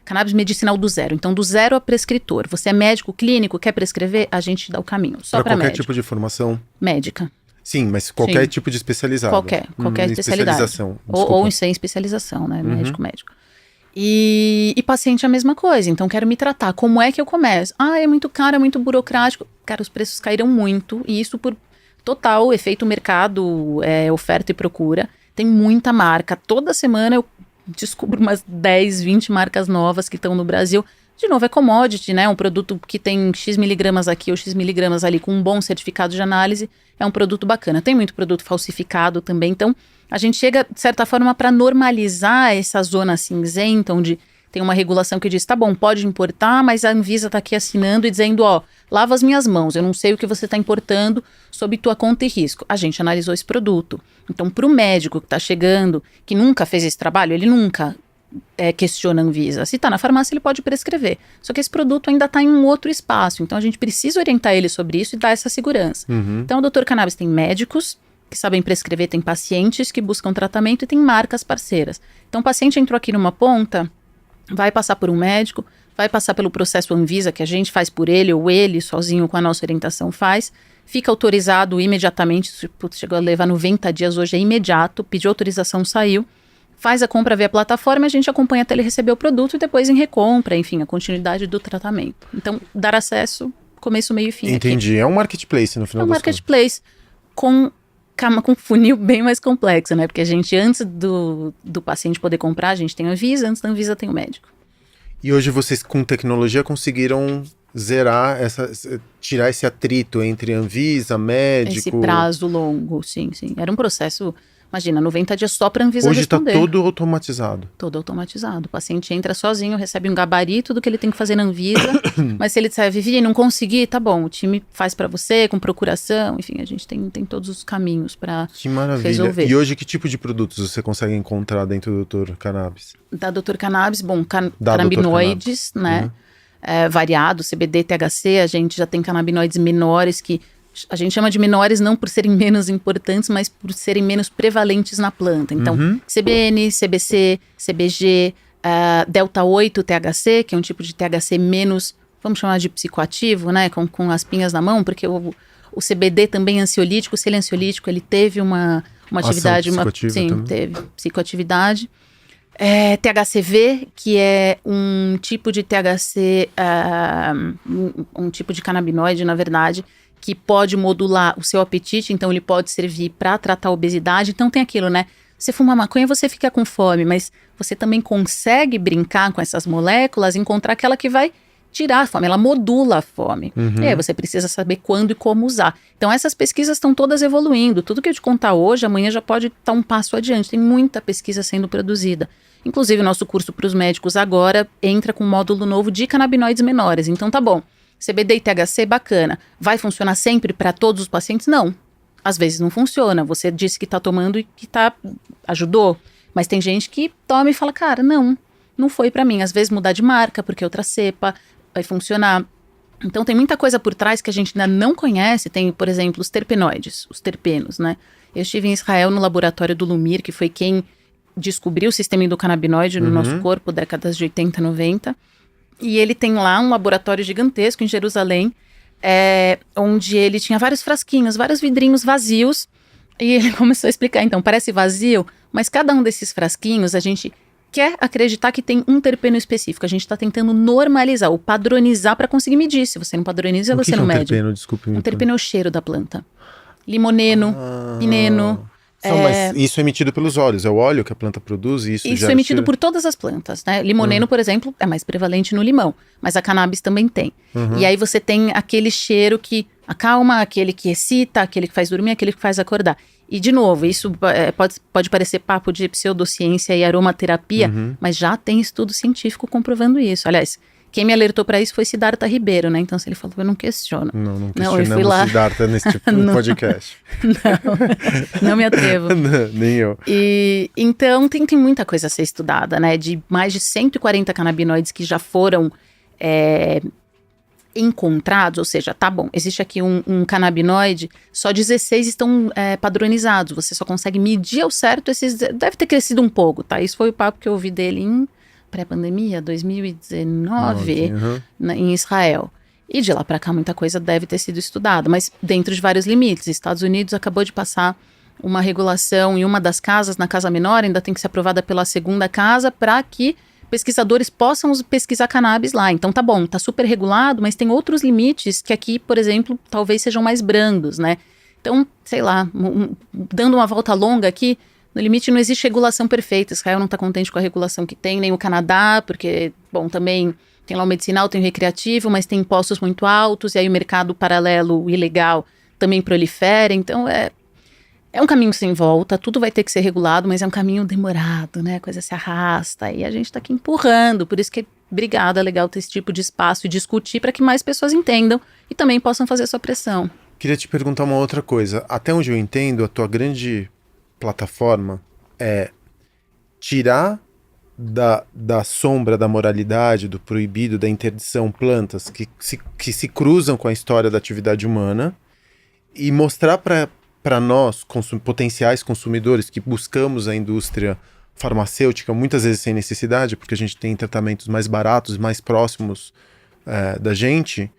cannabis medicinal do zero. Então, do zero a prescritor. Você é médico clínico, quer prescrever? A gente dá o caminho. Só para qualquer médico. tipo de formação? Médica. Sim, mas qualquer Sim. tipo de especializado. Qualquer especialidade. Especialização. Ou sem especialização, né? Médico. E paciente é a mesma coisa. Então, quero me tratar. Como é que eu começo? Ah, é muito caro, é muito burocrático. Cara, os preços caíram muito. E isso por total efeito mercado, oferta e procura. Tem muita marca. Toda semana eu descubro umas 10, 20 marcas novas que estão no Brasil. De novo, é commodity, né? Um produto que tem X miligramas aqui ou X miligramas ali com um bom certificado de análise é um produto bacana. Tem muito produto falsificado também. Então, a gente chega, de certa forma, para normalizar essa zona cinzenta, onde tem uma regulação que diz, tá bom, pode importar, mas a Anvisa está aqui assinando e dizendo, ó, lava as minhas mãos, eu não sei o que você está importando sob tua conta e risco. A gente analisou esse produto. Então, para o médico que está chegando, que nunca fez esse trabalho, ele nunca questiona a Anvisa. Se está na farmácia, ele pode prescrever. Só que esse produto ainda está em um outro espaço. Então, a gente precisa orientar ele sobre isso e dar essa segurança. Então, o Dr. Cannabis tem médicos que sabem prescrever, tem pacientes que buscam tratamento e tem marcas parceiras. Então, o paciente entrou aqui numa ponta, vai passar por um médico, vai passar pelo processo Anvisa, que a gente faz por ele, ou ele sozinho com a nossa orientação faz, fica autorizado imediatamente, chegou a levar 90 dias, hoje é imediato, pediu autorização, saiu, faz a compra via plataforma, a gente acompanha até ele receber o produto e depois em recompra, enfim, a continuidade do tratamento. Então, dar acesso, começo, meio e fim. Entendi, aqui. é um marketplace no final É um das contas. marketplace com um funil bem mais complexo, né? Porque a gente, antes do paciente poder comprar, a gente tem a Anvisa, antes da Anvisa tem o médico. E hoje vocês, com tecnologia, conseguiram zerar, tirar esse atrito entre Anvisa, médico... Esse prazo longo, sim. Era um processo, imagina, 90 dias só para a Anvisa hoje responder. está todo automatizado. Todo automatizado. O paciente entra sozinho, recebe um gabarito do que ele tem que fazer na Anvisa, mas se ele disser, Vivi, não consegui, tá bom, o time faz para você, com procuração, enfim, a gente tem todos os caminhos para Que maravilha. resolver. E hoje, que tipo de produtos você consegue encontrar dentro do Dr. Cannabis? Da Dr. Cannabis, bom, Da canabinoides, Dr. né? Variado, CBD, THC, a gente já tem canabinoides menores que a gente chama de menores não por serem menos importantes, mas por serem menos prevalentes na planta. Então, CBN, CBC, CBG, Delta 8 THC, que é um tipo de THC menos, vamos chamar de psicoativo, né? Com as pinhas na mão, porque o CBD também é ansiolítico. Se ele é ansiolítico, ele teve uma atividade, teve psicoatividade. THCV, que é um tipo de THC, um tipo de canabinoide, na verdade, que pode modular o seu apetite, então ele pode servir para tratar a obesidade. Então tem aquilo, né? Você fuma maconha, você fica com fome, mas você também consegue brincar com essas moléculas, encontrar aquela que vai tirar a fome, ela modula a fome. E aí você precisa saber quando e como usar. Então essas pesquisas estão todas evoluindo. Tudo que eu te contar hoje, amanhã já pode estar um passo adiante. Tem muita pesquisa sendo produzida. Inclusive o nosso curso para os médicos agora entra com um módulo novo de canabinoides menores. Então tá bom, CBD e THC, bacana. Vai funcionar sempre para todos os pacientes? Não. Às vezes não funciona. Você disse que está tomando e que ajudou. Mas tem gente que toma e fala, cara, não foi para mim. Às vezes mudar de marca porque outra cepa vai funcionar. Então tem muita coisa por trás que a gente ainda não conhece. Tem, por exemplo, os terpenoides, os terpenos, né? Eu estive em Israel no laboratório do Lumir, que foi quem descobriu o sistema endocannabinoide no nosso corpo, décadas de 80, 90. E ele tem lá um laboratório gigantesco em Jerusalém, onde ele tinha vários frasquinhos, vários vidrinhos vazios. E ele começou a explicar, então, parece vazio, mas cada um desses frasquinhos a gente quer acreditar que tem um terpeno específico. A gente está tentando normalizar ou padronizar para conseguir medir. Se você não padroniza, você não mede. Terpeno? Desculpe. Um terpeno é o cheiro da planta. Limoneno, pineno. Mas isso é emitido pelos olhos, é o óleo que a planta produz e isso é emitido por todas as plantas, né? Limoneno, por exemplo, é mais prevalente no limão, mas a cannabis também tem. E aí você tem aquele cheiro que acalma, aquele que excita, aquele que faz dormir, aquele que faz acordar. E, de novo, isso pode parecer papo de pseudociência e aromaterapia, mas já tem estudo científico comprovando isso. Aliás, quem me alertou para isso foi Siddhartha Ribeiro, né? Então, se ele falou, eu não questiono. Não questionamos Siddhartha nesse tipo de podcast. Não me atrevo. Nem eu. E, então, tem muita coisa a ser estudada, né? De mais de 140 canabinoides que já foram encontrados, ou seja, tá bom, existe aqui um canabinoide, só 16 estão padronizados, você só consegue medir ao certo esses, deve ter crescido um pouco, tá? Isso foi o papo que eu ouvi dele em pré-pandemia, 2019, em Israel. E de lá para cá muita coisa deve ter sido estudada, mas dentro de vários limites. Estados Unidos acabou de passar uma regulação em uma das casas, na casa menor, ainda tem que ser aprovada pela segunda casa para que pesquisadores possam pesquisar cannabis lá. Então tá bom, tá super regulado, mas tem outros limites que aqui, por exemplo, talvez sejam mais brandos, né? Então, sei lá, dando uma volta longa aqui, no limite não existe regulação perfeita. Israel não está contente com a regulação que tem, nem o Canadá, porque, bom, também tem lá o medicinal, tem o recreativo, mas tem impostos muito altos, e aí o mercado paralelo ilegal também prolifera. Então é um caminho sem volta, tudo vai ter que ser regulado, mas é um caminho demorado, né? A coisa se arrasta, e a gente está aqui empurrando. Por isso que, obrigada, é legal ter esse tipo de espaço e discutir para que mais pessoas entendam e também possam fazer sua pressão. Queria te perguntar uma outra coisa. Até onde eu entendo, a tua grande plataforma é tirar da sombra da moralidade, do proibido, da interdição, plantas que se cruzam com a história da atividade humana e mostrar para nós, potenciais consumidores que buscamos a indústria farmacêutica, muitas vezes sem necessidade, porque a gente tem tratamentos mais baratos, mais próximos da gente,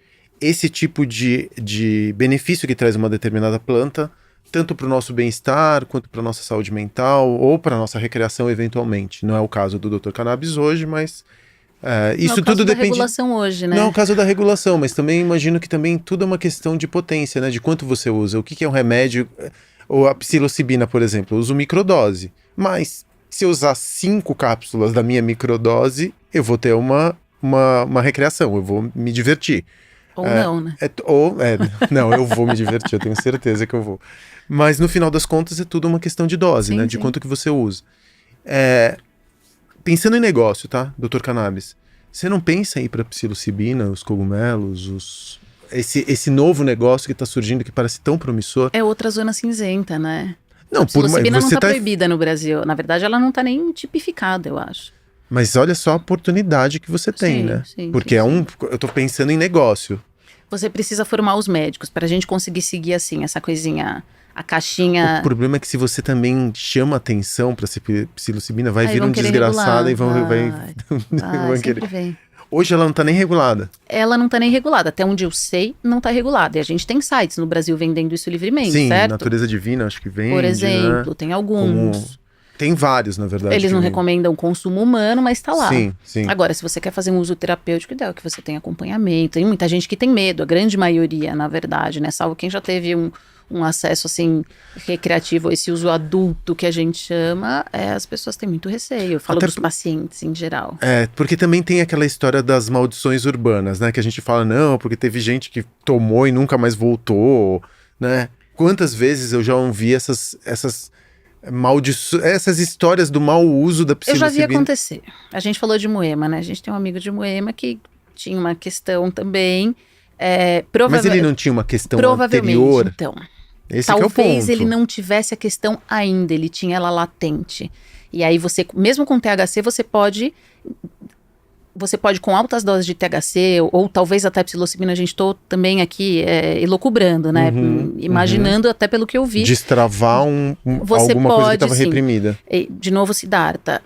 esse tipo de benefício que traz uma determinada planta, tanto para o nosso bem-estar, quanto para a nossa saúde mental, ou para a nossa recreação eventualmente. Não é o caso do Dr. Cannabis hoje, mas isso tudo depende... Não é o caso da regulação hoje, né? Não é o caso da regulação, mas também imagino que também tudo é uma questão de potência, né? De quanto você usa. O que é um remédio, ou a psilocibina, por exemplo, eu uso microdose. Mas se eu usar 5 cápsulas da minha microdose, eu vou ter uma recreação, eu vou me divertir. Ou não, né? Não, eu vou me divertir, eu tenho certeza que eu vou. Mas no final das contas é tudo uma questão de dose, sim, né? De quanto que você usa. Pensando em negócio, tá, Dr. Cannabis? Você não pensa em ir para psilocibina, os cogumelos, esse novo negócio que está surgindo que parece tão promissor? É outra zona cinzenta, né? Não, a psilocibina não está proibida no Brasil. Na verdade, ela não está nem tipificada, eu acho. Mas olha só a oportunidade que você tem, né? Sim, porque eu tô pensando em negócio. Você precisa formar os médicos para a gente conseguir seguir assim, essa coisinha, a caixinha... O problema é que se você também chama atenção para psilocibina, vai vir um desgraçado e vão querer. Vem. Hoje ela não tá nem regulada. Ela não tá nem regulada. Até onde eu sei, não tá regulada. E a gente tem sites no Brasil vendendo isso livremente, sim, certo? Natureza Divina, acho que vende, por exemplo, né? tem alguns. Tem vários, na verdade. Eles não recomendam consumo humano, mas tá lá. Sim. Agora, se você quer fazer um uso terapêutico, ideal é que você tenha acompanhamento. Tem muita gente que tem medo, a grande maioria, na verdade, né? Salvo quem já teve um acesso, assim, recreativo, esse uso adulto que a gente chama, as pessoas têm muito receio. Eu falo dos pacientes em geral. Porque também tem aquela história das maldições urbanas, né? Que a gente fala, não, porque teve gente que tomou e nunca mais voltou, né? Quantas vezes eu já ouvi essas histórias do mau uso da psilocibina? Eu já vi acontecer. A gente falou de Moema, né? A gente tem um amigo de Moema que tinha uma questão também. Mas ele não tinha uma questão provavelmente, anterior? Então. Esse que é o ponto. Talvez ele não tivesse a questão ainda, ele tinha ela latente. E aí você, mesmo com THC, você pode com altas doses de THC, ou talvez até psilocibina, a gente estou também aqui elucubrando, né? Imaginando até pelo que eu vi. Destravar alguma coisa que estava reprimida. De novo, Siddhartha,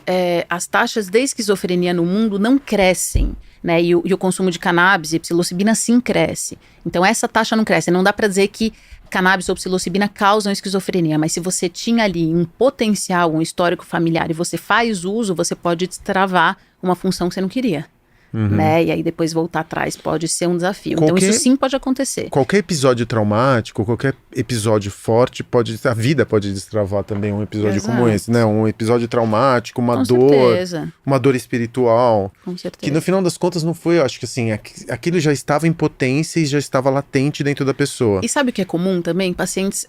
as taxas de esquizofrenia no mundo não crescem, né? E o consumo de cannabis e psilocibina sim cresce. Então essa taxa não cresce. Não dá para dizer que cannabis ou psilocibina causam esquizofrenia, mas se você tinha ali um potencial, um histórico familiar e você faz uso, você pode destravar uma função que você não queria. Né? E aí depois voltar atrás pode ser um desafio. Então isso sim pode acontecer. Qualquer episódio traumático, qualquer episódio forte, a vida pode destravar também um episódio como esse, né? Um episódio traumático, uma dor espiritual. Com certeza. Que no final das contas não foi, eu acho que assim, aquilo já estava em potência e já estava latente dentro da pessoa. E sabe o que é comum também? Pacientes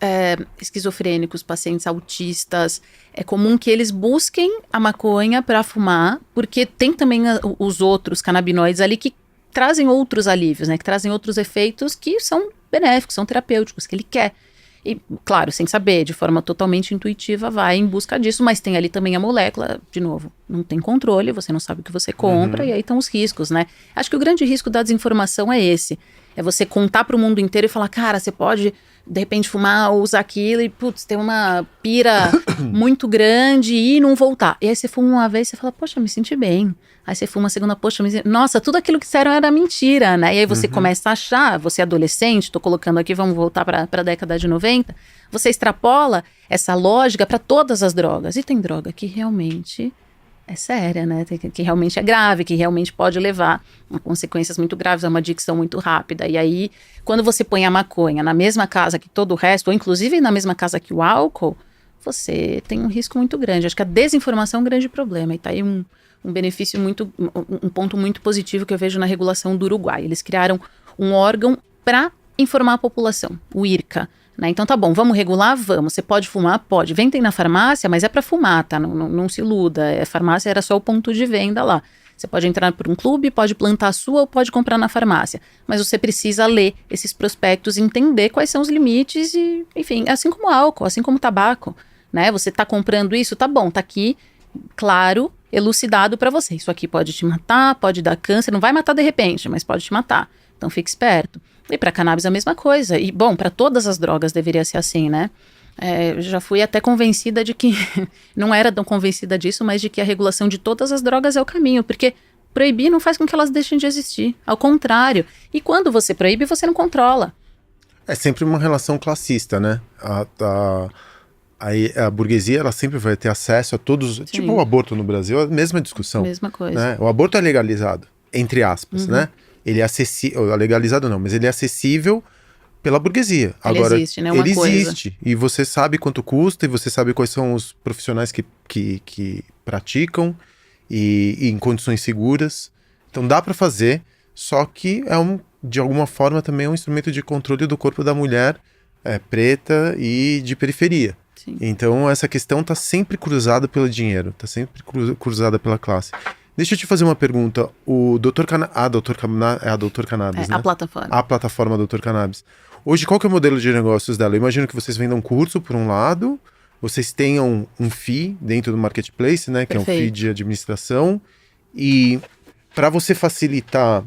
esquizofrênicos, pacientes autistas, é comum que eles busquem a maconha para fumar, porque tem também os outros canabinoides ali que trazem outros alívios, né? Que trazem outros efeitos que são benéficos, são terapêuticos, que ele quer. E, claro, sem saber, de forma totalmente intuitiva, vai em busca disso, mas tem ali também a molécula, de novo, não tem controle, você não sabe o que você compra, e aí estão os riscos, né? Acho que o grande risco da desinformação é esse, é você contar para o mundo inteiro e falar, cara, você pode, de repente, fumar ou usar aquilo e, putz, ter uma pira muito grande e não voltar. E aí você fuma uma vez e você fala, poxa, me senti bem. Aí você fuma a segunda, poxa, nossa, tudo aquilo que disseram era mentira, né? E aí você começa a achar, você é adolescente, tô colocando aqui, vamos voltar para a década de 90, você extrapola essa lógica para todas as drogas. E tem droga que realmente é séria, né? Que realmente é grave, que realmente pode levar a consequências muito graves, a uma adicção muito rápida. E aí, quando você põe a maconha na mesma casa que todo o resto, ou inclusive na mesma casa que o álcool, você tem um risco muito grande. Acho que a desinformação é um grande problema. E tá aí um benefício um ponto muito positivo que eu vejo na regulação do Uruguai. Eles criaram um órgão para informar a população, o IRCA. Né? Então tá bom, vamos regular? Vamos. Você pode fumar? Pode. Vendem na farmácia, mas é para fumar, tá? Não se iluda. A farmácia era só o ponto de venda lá. Você pode entrar por um clube, pode plantar a sua ou pode comprar na farmácia. Mas você precisa ler esses prospectos, entender quais são os limites e, enfim, assim como álcool, assim como tabaco. Né? Você tá comprando isso? Tá bom, tá aqui, claro, elucidado para você. Isso aqui pode te matar, pode dar câncer, não vai matar de repente, mas pode te matar. Então fique esperto. E para cannabis a mesma coisa. E, bom, para todas as drogas deveria ser assim, né? Já fui até convencida de que, não era tão convencida disso, mas de que a regulação de todas as drogas é o caminho, porque proibir não faz com que elas deixem de existir, ao contrário. E quando você proíbe, você não controla. É sempre uma relação classista, né? A burguesia, ela sempre vai ter acesso a todos, Sim. Tipo o aborto no Brasil, a mesma discussão. Mesma coisa. Né? O aborto é legalizado, entre aspas, né? Ele é acessível, legalizado não, mas ele é acessível pela burguesia. Ele Agora, existe, né? Ele existe, e você sabe quanto custa, e você sabe quais são os profissionais que praticam, e em condições seguras. Então dá para fazer, só que de alguma forma também é um instrumento de controle do corpo da mulher preta e de periferia. Sim. Então essa questão está sempre cruzada pelo dinheiro, está sempre cruzada pela classe. Deixa eu te fazer uma pergunta. A Doutor Cannabis, né? A plataforma. A plataforma Doutor Cannabis. Hoje, qual que é o modelo de negócios dela? Eu imagino que vocês vendam curso, por um lado, vocês tenham um FII dentro do marketplace, né? Que Perfeito. É um FII de administração. E para você facilitar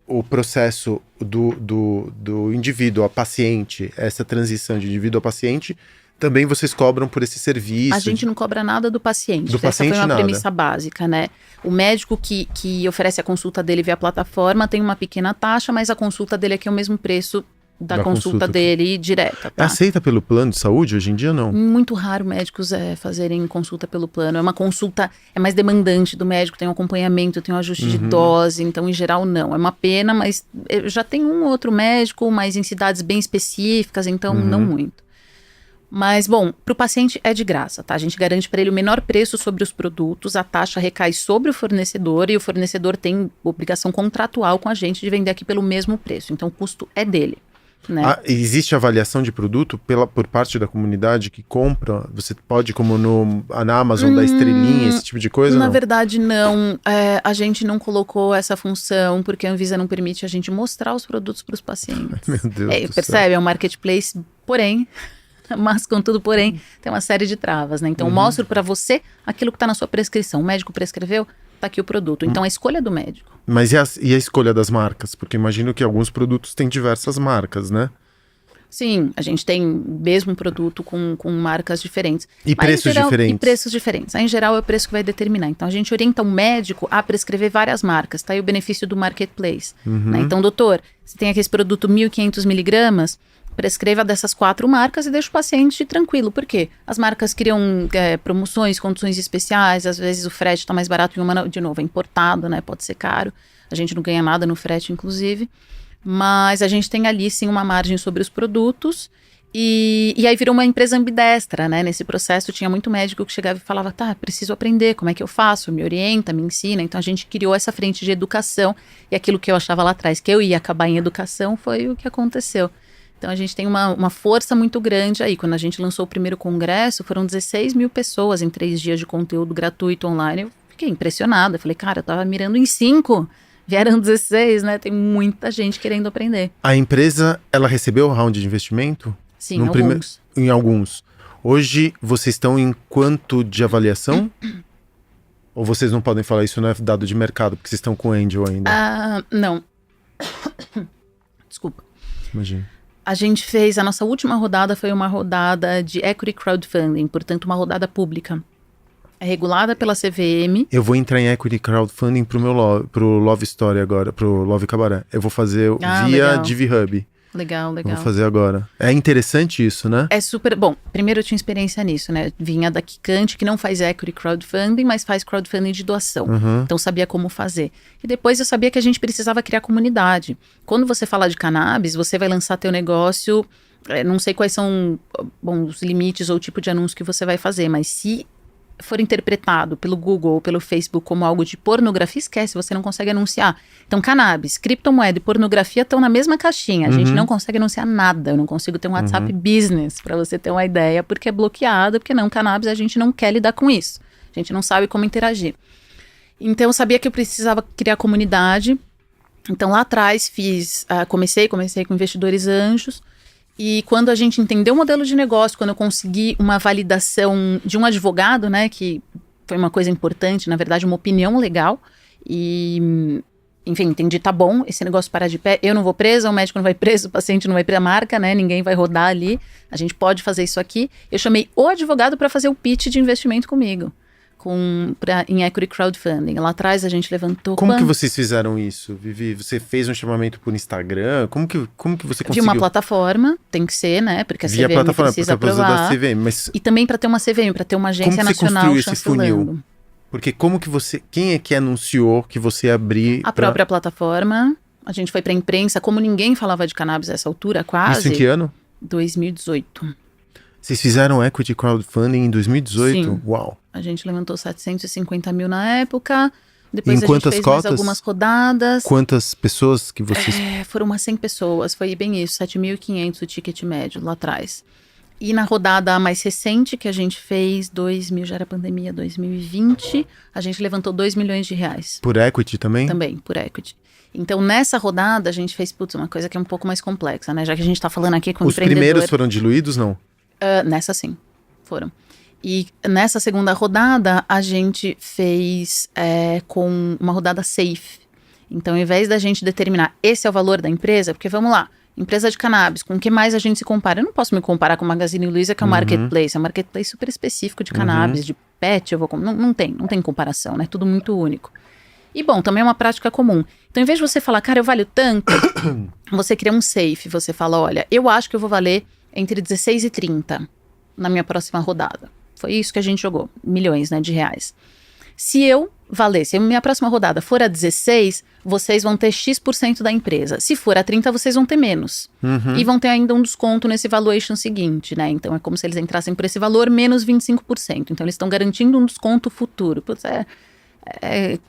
o processo do indivíduo a paciente, essa transição de indivíduo a paciente, também vocês cobram por esse serviço? A gente não cobra nada do paciente. Do paciente, essa foi uma nada. premissa básica, né? O médico que oferece a consulta dele via plataforma tem uma pequena taxa, mas a consulta dele aqui é o mesmo preço da consulta dele direta. Tá? É aceita pelo plano de saúde? Hoje em dia, não? Muito raro médicos fazerem consulta pelo plano. É uma consulta, é mais demandante do médico, tem um acompanhamento, tem um ajuste de dose, então em geral não. É uma pena, mas já tem um outro médico, mas em cidades bem específicas, então não muito. Mas, bom, para o paciente é de graça, tá? A gente garante para ele o menor preço sobre os produtos, a taxa recai sobre o fornecedor e o fornecedor tem obrigação contratual com a gente de vender aqui pelo mesmo preço. Então, o custo é dele, né? Existe avaliação de produto por parte da comunidade que compra? Você pode, como na Amazon, dar estrelinha, esse tipo de coisa? Na verdade, não. A gente não colocou essa função porque a Anvisa não permite a gente mostrar os produtos para os pacientes. Meu Deus do céu. Percebe? É um marketplace, porém... Mas, contudo, porém, tem uma série de travas, né? Então, eu mostro para você aquilo que está na sua prescrição. O médico prescreveu, tá aqui o produto. Então, a escolha é do médico. Mas e a escolha das marcas? Porque imagino que alguns produtos têm diversas marcas, né? Sim, a gente tem mesmo produto com marcas diferentes. E preços diferentes. E preços diferentes. Em geral, é o preço que vai determinar. Então, a gente orienta o médico a prescrever várias marcas. Tá aí o benefício do marketplace. Né? Então, doutor, você tem aqui esse produto 1.500 miligramas, prescreva dessas 4 marcas e deixa o paciente tranquilo. Por quê? As marcas criam promoções, condições especiais, às vezes o frete está mais barato de novo, é importado, né? Pode ser caro. A gente não ganha nada no frete, inclusive. Mas a gente tem ali, sim, uma margem sobre os produtos. E aí virou uma empresa ambidestra, né? Nesse processo tinha muito médico que chegava e falava, tá, preciso aprender, como é que eu faço? Me orienta, me ensina. Então a gente criou essa frente de educação. E aquilo que eu achava lá atrás, que eu ia acabar em educação, foi o que aconteceu. Então, a gente tem uma força muito grande aí. Quando a gente lançou o primeiro congresso, foram 16 mil pessoas em 3 dias de conteúdo gratuito online. Eu fiquei impressionada. Eu falei, cara, eu tava mirando em 5. Vieram 16, né? Tem muita gente querendo aprender. A empresa, ela recebeu o round de investimento? Sim, alguns. Em alguns. Hoje, vocês estão em quanto de avaliação? Ou vocês não podem falar isso, não é dado de mercado, porque vocês estão com o Angel ainda? Não. Desculpa. Imagina. A gente fez, a nossa última rodada foi uma rodada de equity crowdfunding, portanto uma rodada pública. É regulada pela CVM. Eu vou entrar em equity crowdfunding pro Love Story agora, pro Love Cabaré. Eu vou fazer via DivHub. Legal. Vou fazer agora. É interessante isso, né? É super... Bom, primeiro eu tinha experiência nisso, né? Vinha da Kikante, que não faz equity crowdfunding, mas faz crowdfunding de doação. Então sabia como fazer. E depois eu sabia que a gente precisava criar comunidade. Quando você fala de cannabis, você vai lançar teu negócio... Não sei quais são os limites ou o tipo de anúncio que você vai fazer, mas se for interpretado pelo Google ou pelo Facebook como algo de pornografia, esquece, você não consegue anunciar. Então, cannabis, criptomoeda e pornografia estão na mesma caixinha. A gente não consegue anunciar nada. Eu não consigo ter um WhatsApp business, para você ter uma ideia, porque é bloqueado, porque não, cannabis, a gente não quer lidar com isso. A gente não sabe como interagir. Então, eu sabia que eu precisava criar comunidade. Então, lá atrás, comecei com investidores anjos. E quando a gente entendeu o modelo de negócio, quando eu consegui uma validação de um advogado, né, que foi uma coisa importante, na verdade, uma opinião legal, e, enfim, entendi, tá bom, esse negócio parar de pé, eu não vou presa, o médico não vai preso, o paciente não vai preso, a marca, né, ninguém vai rodar ali, a gente pode fazer isso aqui. Eu chamei o advogado para fazer o pitch de investimento comigo. Em equity crowdfunding. Lá atrás a gente levantou... Como que vocês fizeram isso, Vivi? Você fez um chamamento por Instagram? Como que você conseguiu? De uma plataforma, tem que ser, né? Porque a Via CVM plataforma, precisa porque aprovar. da CVM, mas... E também para ter uma CVM, para ter uma agência nacional como você construiu esse chancelando. funil? Porque quem é que anunciou que você ia abrir... A própria plataforma. A gente foi para a imprensa, como ninguém falava de cannabis a essa altura, quase. Isso em que ano? 2018. Vocês fizeram equity crowdfunding em 2018? Sim. Uau! A gente levantou 750 mil na época. Depois Em a gente quantas fez cotas? mais algumas rodadas. Quantas pessoas que vocês... Foram umas 100 pessoas. Foi bem isso, 7.500 o ticket médio lá atrás. E na rodada mais recente que a gente fez, já era pandemia, 2020, a gente levantou 2 milhões de reais. Por equity também? Também, por equity. Então, nessa rodada, a gente fez, uma coisa que é um pouco mais complexa, né? Já que a gente tá falando aqui com o empreendedor... Os primeiros foram diluídos, não? Nessa sim, foram. E nessa segunda rodada, a gente fez com uma rodada safe. Então, ao invés da gente determinar esse é o valor da empresa, porque vamos lá, empresa de cannabis, com o que mais a gente se compara? Eu não posso me comparar com o Magazine Luiza, que é um marketplace. É um marketplace super específico de cannabis, de pet, não tem comparação, né? Tudo muito único. E bom, também é uma prática comum. Então, em vez de você falar, cara, eu valho tanto, você cria um safe, você fala, olha, eu acho que eu vou valer entre 16 e 30 na minha próxima rodada. Foi isso que a gente jogou, milhões, né, de reais. Se eu valer, se a minha próxima rodada for a 16, vocês vão ter X% da empresa. Se for a 30, vocês vão ter menos. E vão ter ainda um desconto nesse valuation seguinte, né? Então é como se eles entrassem por esse valor menos 25%. Então eles estão garantindo um desconto futuro. Putz,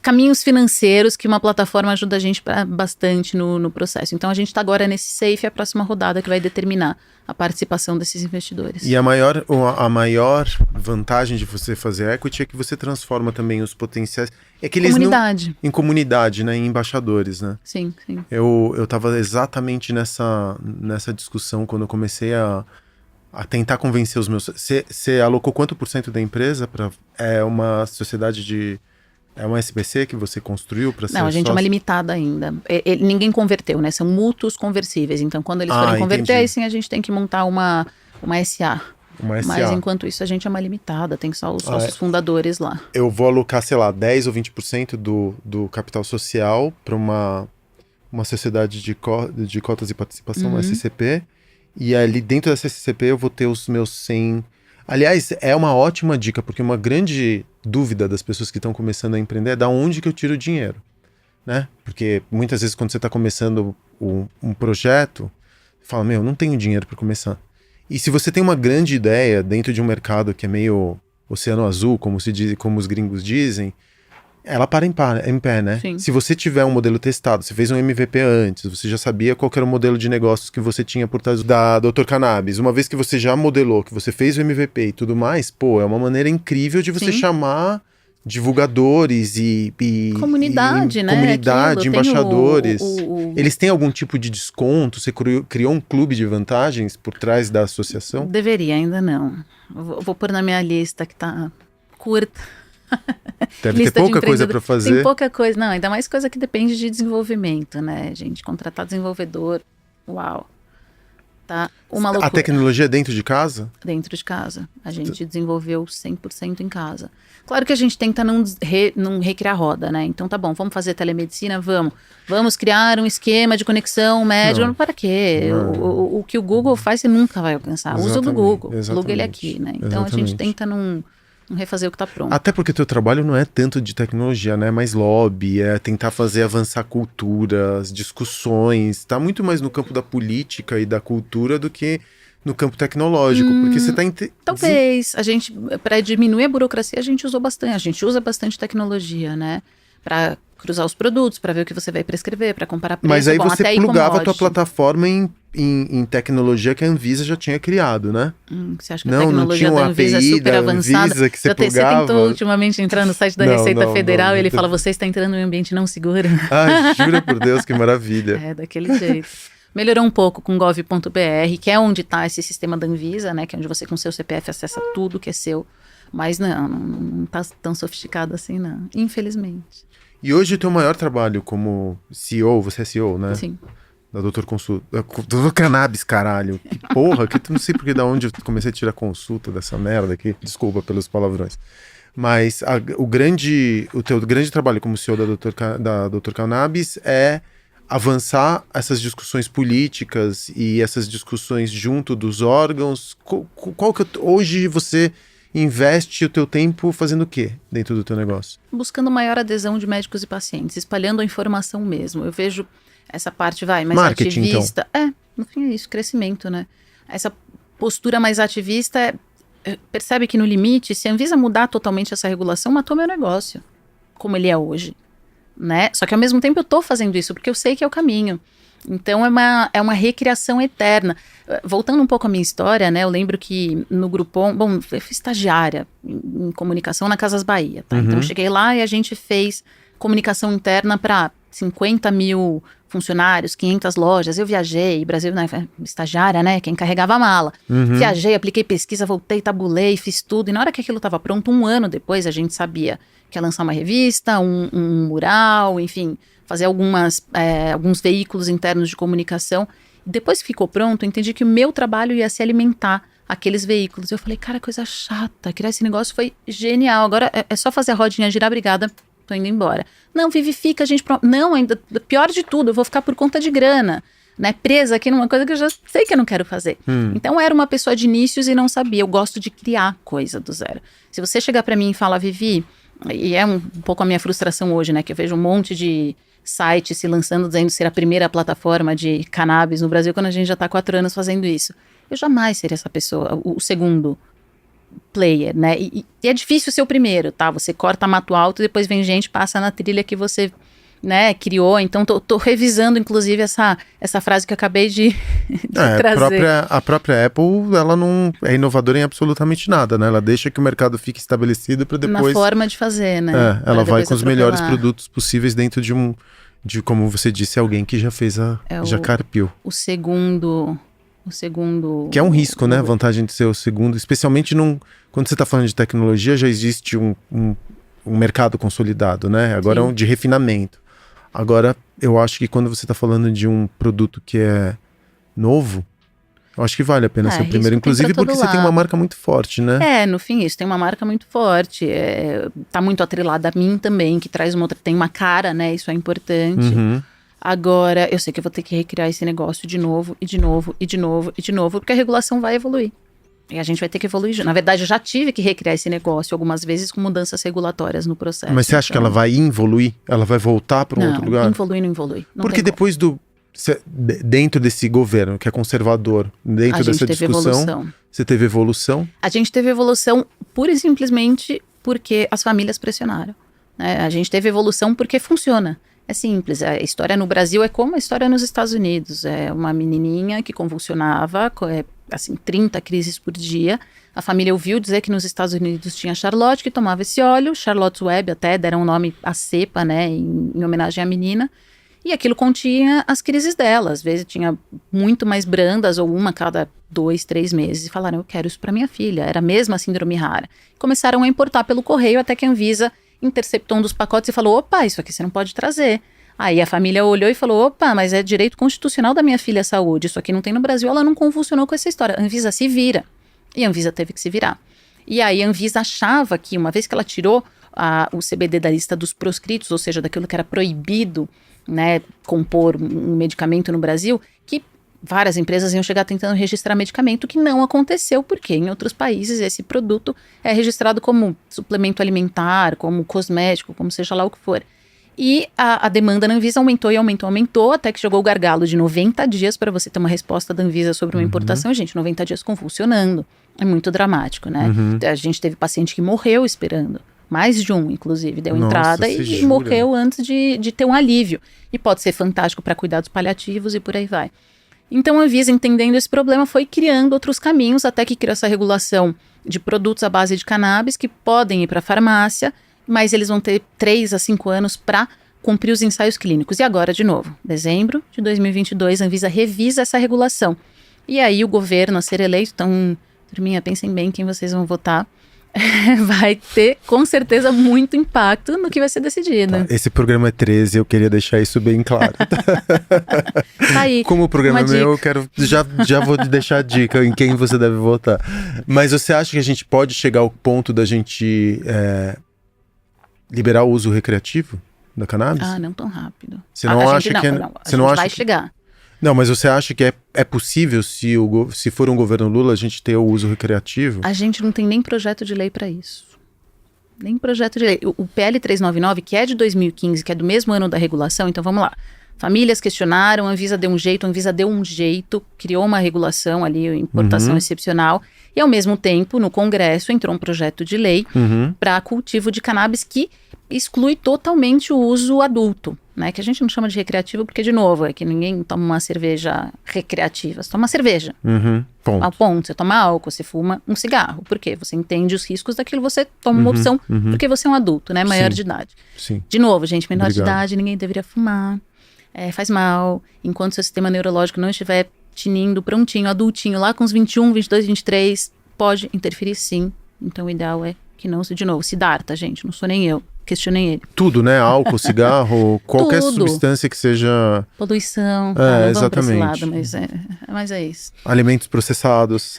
caminhos financeiros que uma plataforma ajuda a gente bastante no processo. Então a gente está agora nesse safe, a próxima rodada que vai determinar a participação desses investidores. E a maior vantagem de você fazer equity é que você transforma também os potenciais... É que eles comunidade. Em comunidade, né? Em embaixadores, né? Sim, sim. Eu estava exatamente nessa discussão quando eu comecei a tentar convencer os meus... Você alocou quanto % da empresa para... É uma sociedade de... É uma SBC que você construiu para ser Não, a gente sócio? é uma limitada ainda. Ninguém converteu, né? São mútuos conversíveis. Então, quando eles forem converter, aí sim a gente tem que montar uma SA. Mas enquanto isso, a gente é uma limitada. Tem só os sócios fundadores lá. Eu vou alocar, sei lá, 10 ou 20% do capital social para uma sociedade de cotas e participação, uma SCP. E ali dentro dessa SCP eu vou ter os meus 100... Aliás, é uma ótima dica, porque uma grande dúvida das pessoas que estão começando a empreender é da onde que eu tiro o dinheiro, né? Porque muitas vezes quando você está começando um projeto, você fala, não tenho dinheiro para começar. E se você tem uma grande ideia dentro de um mercado que é meio oceano azul, como os gringos dizem, ela para em pé, né? Sim. Se você tiver um modelo testado, você fez um MVP antes, você já sabia qual era o modelo de negócios que você tinha por trás da Dr. Cannabis. Uma vez que você já modelou, que você fez o MVP e tudo mais, é uma maneira incrível de você chamar divulgadores e comunidade, né? Comunidade, embaixadores. Eles têm algum tipo de desconto? Você criou um clube de vantagens por trás da associação? Deveria, ainda não. Vou pôr na minha lista que tá curta. Deve ter pouca coisa para fazer. Tem pouca coisa, não, ainda mais coisa que depende de desenvolvimento, né, gente? Contratar desenvolvedor, uau. Tá uma loucura. A tecnologia é dentro de casa? Dentro de casa. A gente desenvolveu 100% em casa. Claro que a gente tenta não recriar a roda, né? Então tá bom, vamos fazer telemedicina? Vamos criar um esquema de conexão médica. Para quê? O que o Google faz, você nunca vai alcançar. Usa do Google. Pluga ele aqui, né? Então a gente tenta não refazer o que está pronto. Até porque teu trabalho não é tanto de tecnologia, né? É mais lobby, é tentar fazer avançar culturas, discussões. Está muito mais no campo da política e da cultura do que no campo tecnológico. Porque você está... Talvez. A gente, para diminuir a burocracia, a gente usa bastante tecnologia, né? Para cruzar os produtos, para ver o que você vai prescrever, para comparar preço. Mas aí você plugava a tua plataforma em tecnologia que a Anvisa já tinha criado, né? Você acha que a tecnologia da Anvisa é super avançada? Que você tentou ultimamente entrar no site da Receita Federal e ele fala, você está entrando em um ambiente não seguro. Ai, jura por Deus, que maravilha. É, daquele jeito. Melhorou um pouco com gov.br, que é onde está esse sistema da Anvisa, né? Que é onde você com seu CPF acessa tudo que é seu. Mas não está tão sofisticado assim, não. Infelizmente. E hoje o teu maior trabalho como CEO, você é CEO, né? Sim. Da Dr. Consulta. Dr. Cannabis, caralho. Que porra, que não sei porque da onde eu comecei a tirar consulta dessa merda aqui. Desculpa pelos palavrões. Mas o teu grande trabalho como CEO da Dr. Cannabis é avançar essas discussões políticas e essas discussões junto dos órgãos. Hoje você investe o teu tempo fazendo o quê dentro do teu negócio? Buscando maior adesão de médicos e pacientes, espalhando a informação mesmo. Eu vejo essa parte, mais marketing, ativista. Então. No fim é isso, crescimento, né? Essa postura mais ativista, percebe que no limite, se a Anvisa mudar totalmente essa regulação, matou meu negócio, como ele é hoje, né? Só que ao mesmo tempo eu tô fazendo isso, porque eu sei que é o caminho. Então é uma recriação eterna. Voltando um pouco à minha história, né? Eu lembro que no Groupon, eu fui estagiária em comunicação na Casas Bahia, tá? Então eu cheguei lá e a gente fez comunicação interna para 50 mil funcionários, 500 lojas. Eu viajei, Brasil, né, estagiária, né? Quem carregava a mala. Viajei, apliquei pesquisa, voltei, tabulei, fiz tudo. E na hora que aquilo estava pronto, um ano depois, a gente sabia que ia lançar uma revista, um mural, enfim, fazer alguns veículos internos de comunicação. E depois que ficou pronto, eu entendi que o meu trabalho ia se alimentar aqueles veículos. Eu falei, cara, coisa chata, criar esse negócio foi genial. Agora é só fazer a rodinha girar, obrigada, tô indo embora. Não, vivifica a gente. Não, ainda pior de tudo, eu vou ficar por conta de grana, né? Presa aqui numa coisa que eu já sei que eu não quero fazer. Então eu era uma pessoa de inícios e não sabia. Eu gosto de criar coisa do zero. Se você chegar pra mim e falar, Vivi, e é um pouco a minha frustração hoje, né? Que eu vejo um monte de sites se lançando dizendo ser a primeira plataforma de cannabis no Brasil, quando a gente já está há 4 anos fazendo isso. Eu jamais seria essa pessoa, o segundo player, né? E é difícil ser o primeiro, tá? Você corta mato alto e depois vem gente, passa na trilha que você, né, criou. Então tô revisando, inclusive, essa frase que eu acabei de trazer. A própria Apple, ela não é inovadora em absolutamente nada, né? Ela deixa que o mercado fique estabelecido para depois... Na forma de fazer, né? Ela vai com os melhores produtos possíveis dentro de como você disse, alguém que já fez já carpiu. O segundo... Que é um risco, né? A vantagem de ser o segundo, especialmente quando você está falando de tecnologia, já existe um mercado consolidado, né? Agora é de refinamento. Agora, eu acho que quando você está falando de um produto que é novo, eu acho que vale a pena ser o primeiro. Inclusive porque você tem uma marca muito forte, né? No fim, isso tem uma marca muito forte. Tá muito atrelada a mim também, que traz tem uma cara, né? Isso é importante. Uhum. Agora, eu sei que eu vou ter que recriar esse negócio de novo, e de novo, e de novo, e de novo, porque a regulação vai evoluir. E a gente vai ter que evoluir. Na verdade, eu já tive que recriar esse negócio algumas vezes com mudanças regulatórias no processo. Mas você acha que ela vai evoluir? Ela vai voltar para um outro lugar? Não, evoluir não evolui. Porque depois dentro desse governo, que é conservador, dentro dessa discussão, você teve evolução? A gente teve evolução pura e simplesmente porque as famílias pressionaram, né? A gente teve evolução porque funciona. É simples, a história no Brasil é como a história nos Estados Unidos. É uma menininha que convulsionava, assim, 30 crises por dia. A família ouviu dizer que nos Estados Unidos tinha Charlotte, que tomava esse óleo, Charlotte's Web, até deram o nome à cepa, né, em homenagem à menina. E aquilo continha as crises dela. Às vezes tinha muito mais brandas, ou uma a cada 2, 3 meses. E falaram, eu quero isso para minha filha. Era mesmo a síndrome rara. Começaram a importar pelo correio, até que a Anvisa interceptou um dos pacotes e falou, opa, isso aqui você não pode trazer. Aí a família olhou e falou, opa, mas é direito constitucional da minha filha a saúde, isso aqui não tem no Brasil, ela não convulsionou com essa história. A Anvisa se vira. E a Anvisa teve que se virar. E aí a Anvisa achava que, uma vez que ela tirou o CBD da lista dos proscritos, ou seja, daquilo que era proibido, né, compor um medicamento no Brasil, que várias empresas iam chegar tentando registrar medicamento, que não aconteceu, porque em outros países esse produto é registrado como suplemento alimentar, como cosmético, como seja lá o que for. E a demanda na Anvisa aumentou e aumentou, até que chegou o gargalo de 90 dias para você ter uma resposta da Anvisa sobre uma importação. Gente, 90 dias convulsionando. É muito dramático, né? A gente teve paciente que morreu esperando. Mais de um, inclusive, deu entrada e morreu antes de ter um alívio. E pode ser fantástico para cuidados paliativos e por aí vai. Então a Anvisa, entendendo esse problema, foi criando outros caminhos, até que criou essa regulação de produtos à base de cannabis que podem ir para a farmácia, mas eles vão ter 3 a 5 anos para cumprir os ensaios clínicos. E agora, de novo, dezembro de 2022, a Anvisa revisa essa regulação. E aí o governo a ser eleito, então, turminha, pensem bem quem vocês vão votar, vai ter, com certeza, muito impacto no que vai ser decidido. Tá, esse programa é 13, eu queria deixar isso bem claro. Tá aí, como o programa é meu, eu quero, já vou deixar a dica em quem você deve votar. Mas você acha que a gente pode chegar ao ponto da gente liberar o uso recreativo da cannabis? Ah, não tão rápido. Você não acha que... Você não acha vai chegar. Não, mas você acha que é possível, se for um governo Lula, a gente ter o uso recreativo? A gente não tem nem projeto de lei para isso. Nem projeto de lei. O PL 399, que é de 2015, que é do mesmo ano da regulação, então vamos lá. Famílias questionaram, a Anvisa deu um jeito, criou uma regulação ali, importação excepcional, e ao mesmo tempo, no Congresso, entrou um projeto de lei para cultivo de cannabis que exclui totalmente o uso adulto, né? Que a gente não chama de recreativo porque, de novo, é que ninguém toma uma cerveja recreativa, você toma uma cerveja. Ponto. Ao ponto, você toma álcool, você fuma um cigarro. Por quê? Você entende os riscos daquilo, você toma uma opção, porque você é um adulto, né? Maior de idade. Sim. De novo, gente, menor de idade, ninguém deveria fumar. Faz mal. Enquanto seu sistema neurológico não estiver tinindo, prontinho, adultinho, lá com os 21, 22, 23, pode interferir sim. Então o ideal é que não se, de novo, Siddhartha, gente, não sou nem eu. Questionem ele. Tudo, né? Álcool, cigarro, qualquer substância que seja... Poluição. Não exatamente. Vamos pra esse lado, mas é isso. Alimentos processados.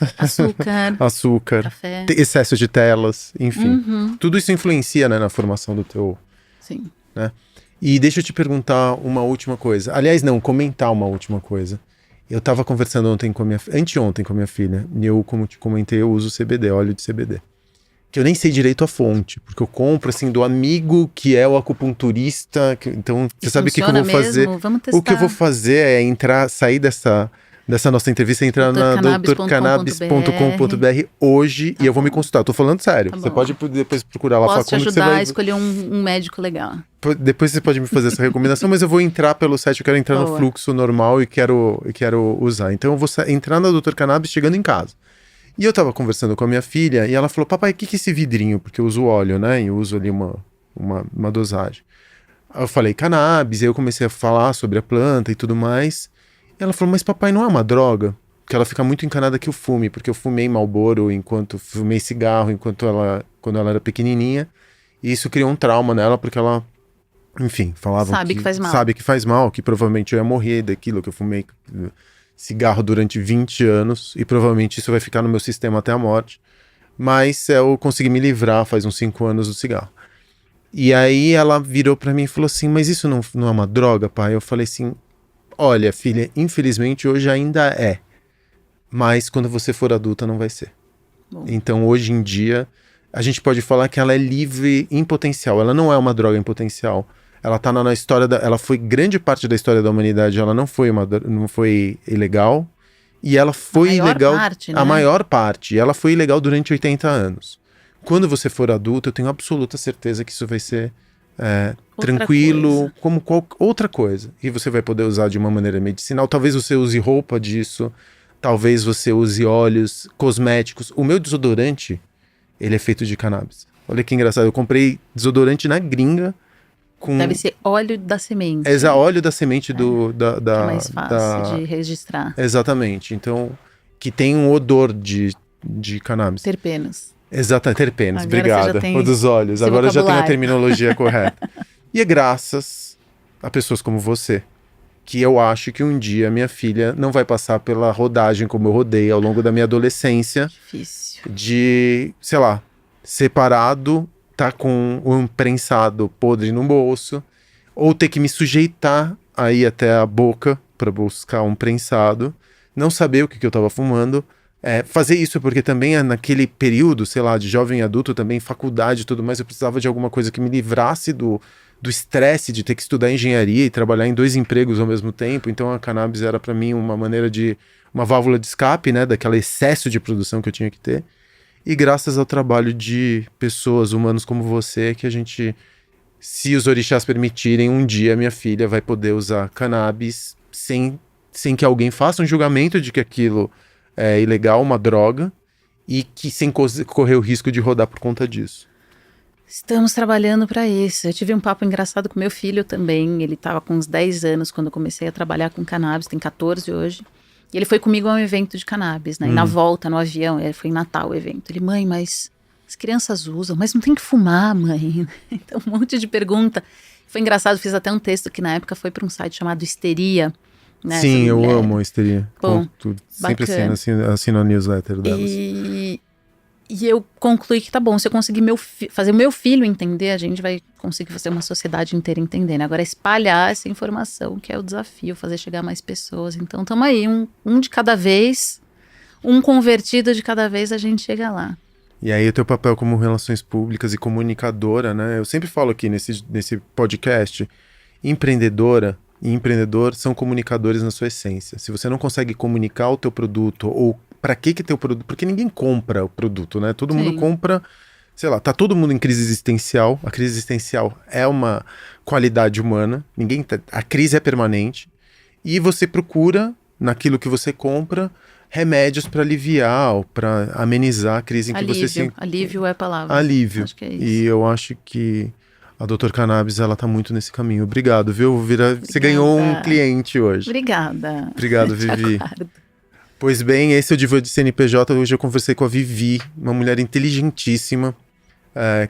Açúcar. Café. Excesso de telas, enfim. Tudo isso influencia, né, na formação do teu... Sim. Né? E deixa eu te perguntar uma última coisa. Aliás, não, comentar uma última coisa. Eu tava conversando anteontem com a minha filha, e eu, como te comentei, eu uso CBD, óleo de CBD. que eu nem sei direito a fonte, porque eu compro assim do amigo que é o acupunturista, então você sabe o que eu vou fazer. Vamos testar. O que eu vou fazer é sair dessa nossa entrevista, entrar na drcannabis.com.br hoje e eu vou me consultar. Eu tô falando sério. Você pode depois procurar lá. Posso te ajudar a escolher um médico legal. Depois você pode me fazer essa recomendação, mas eu vou entrar pelo site, eu quero entrar no fluxo normal e quero usar. Então eu vou entrar na Dr. Cannabis chegando em casa. E eu tava conversando com a minha filha e ela falou, papai, o que é esse vidrinho? Porque eu uso óleo, né? E eu uso ali uma dosagem. Aí eu falei, cannabis, aí eu comecei a falar sobre a planta e tudo mais. E ela falou, mas papai, não é uma droga? Porque ela fica muito encanada que eu fume, porque eu fumei Marlboro fumei cigarro quando ela era pequenininha. E isso criou um trauma nela, porque ela, enfim, falava Sabe que faz mal. Sabe que faz mal, que provavelmente eu ia morrer daquilo, que eu fumei cigarro durante 20 anos, e provavelmente isso vai ficar no meu sistema até a morte. Mas eu consegui me livrar faz uns 5 anos do cigarro. E aí ela virou pra mim e falou assim, mas isso não é uma droga, pai? Eu falei assim, olha, filha, infelizmente hoje ainda é. Mas quando você for adulta não vai ser. Bom. Então hoje em dia a gente pode falar que ela é livre em potencial. Ela não é uma droga em potencial. Ela tá na história ela foi grande parte da história da humanidade. Ela não foi ilegal. E ela foi ilegal. A maior parte. Ela foi ilegal durante 80 anos. Quando você for adulto, eu tenho absoluta certeza que isso vai ser tranquilo, como outra coisa. E você vai poder usar de uma maneira medicinal. Talvez você use roupa disso. Talvez você use óleos, cosméticos. O meu desodorante, ele é feito de cannabis. Olha que engraçado. Eu comprei desodorante na gringa. Deve ser óleo da semente. Óleo da semente é mais fácil de registrar. Exatamente. Então, que tem um odor de cannabis. Terpenos. Exatamente, terpenos. Obrigada. O dos olhos. Agora eu já tenho a terminologia correta. E é graças a pessoas como você, que eu acho que um dia minha filha não vai passar pela rodagem como eu rodei ao longo da minha adolescência. Difícil. De, sei lá, separado, tá com um prensado podre no bolso, ou ter que me sujeitar a ir até a boca para buscar um prensado, não saber o que eu tava fumando. Fazer isso porque também naquele período, sei lá, de jovem adulto, também faculdade e tudo mais, eu precisava de alguma coisa que me livrasse do estresse de ter que estudar engenharia e trabalhar em 2 empregos ao mesmo tempo. Então a cannabis era para mim uma válvula de escape, né, daquele excesso de produção que eu tinha que ter. E graças ao trabalho de pessoas, humanos como você, que a gente, se os orixás permitirem, um dia minha filha vai poder usar cannabis sem que alguém faça um julgamento de que aquilo é ilegal, uma droga, e que sem correr o risco de rodar por conta disso. Estamos trabalhando para isso. Eu tive um papo engraçado com meu filho também. Ele estava com uns 10 anos quando eu comecei a trabalhar com cannabis, tem 14 hoje. E ele foi comigo a um evento de cannabis, né? E na volta, no avião, foi em Natal o evento. Ele, mãe, mas as crianças usam, mas não tem que fumar, mãe. Então, um monte de pergunta. Foi engraçado, fiz até um texto que na época foi para um site chamado Histeria. Né? Sim, eu amo a Histeria. Bom, sempre assino a newsletter delas. E eu concluí que tá bom, se eu conseguir fazer o meu filho entender, a gente vai conseguir fazer uma sociedade inteira entendendo. Agora, espalhar essa informação, que é o desafio, fazer chegar a mais pessoas. Então, estamos aí, um de cada vez, um convertido de cada vez, a gente chega lá. E aí o teu papel como relações públicas e comunicadora, né? Eu sempre falo aqui nesse podcast, empreendedora e empreendedor são comunicadores na sua essência. Se você não consegue comunicar o teu produto ou para que teu produto, porque ninguém compra o produto, né? Todo mundo compra, sei lá, tá todo mundo em crise existencial. A crise existencial é uma qualidade humana. A crise é permanente e você procura naquilo que você compra remédios para aliviar ou para amenizar a crise em que você se... Alívio é a palavra. Alívio. Acho que é isso. E eu acho que a Dr. Cannabis, ela tá muito nesse caminho. Obrigado, viu? Você ganhou um cliente hoje. Obrigada. Obrigado, Vivi. Pois bem, esse é o Diva de CNPJ. Hoje eu conversei com a Vivi, uma mulher inteligentíssima,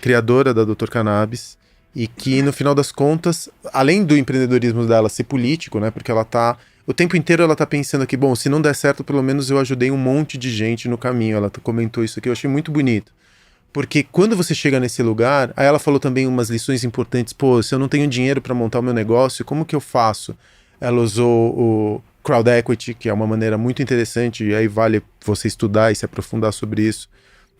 criadora da Dr. Cannabis, e que, no final das contas, além do empreendedorismo dela ser político, né? Porque ela tá... O tempo inteiro ela tá pensando que, bom, se não der certo, pelo menos eu ajudei um monte de gente no caminho. Ela comentou isso aqui, eu achei muito bonito. Porque quando você chega nesse lugar, aí ela falou também umas lições importantes. Pô, se eu não tenho dinheiro para montar o meu negócio, como que eu faço? Ela usou o crowd equity, que é uma maneira muito interessante, e aí vale você estudar e se aprofundar sobre isso,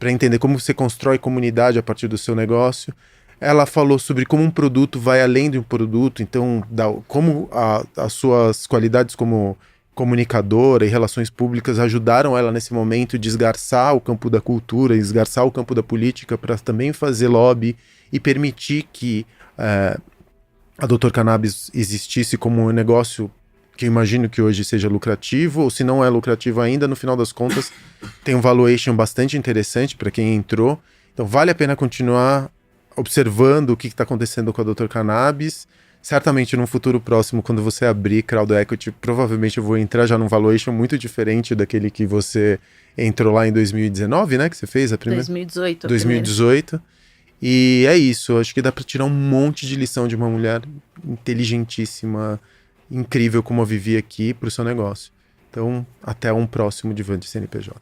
para entender como você constrói comunidade a partir do seu negócio. Ela falou sobre como um produto vai além de um produto, então como as suas qualidades como comunicadora e relações públicas ajudaram ela nesse momento de esgarçar o campo da cultura, esgarçar o campo da política para também fazer lobby e permitir que a Dr. Cannabis existisse como um negócio que eu imagino que hoje seja lucrativo, ou se não é lucrativo ainda, no final das contas tem um valuation bastante interessante para quem entrou. Então vale a pena continuar observando o que está acontecendo com a Dr. Cannabis. Certamente num futuro próximo, quando você abrir Crowd Equity, provavelmente eu vou entrar já num valuation muito diferente daquele que você entrou lá em 2019, né? Que você fez a primeira? 2018. 2018. E é isso, acho que dá para tirar um monte de lição de uma mulher inteligentíssima, incrível como eu vivi aqui, para o seu negócio. Então, até um próximo Divã de CNPJ.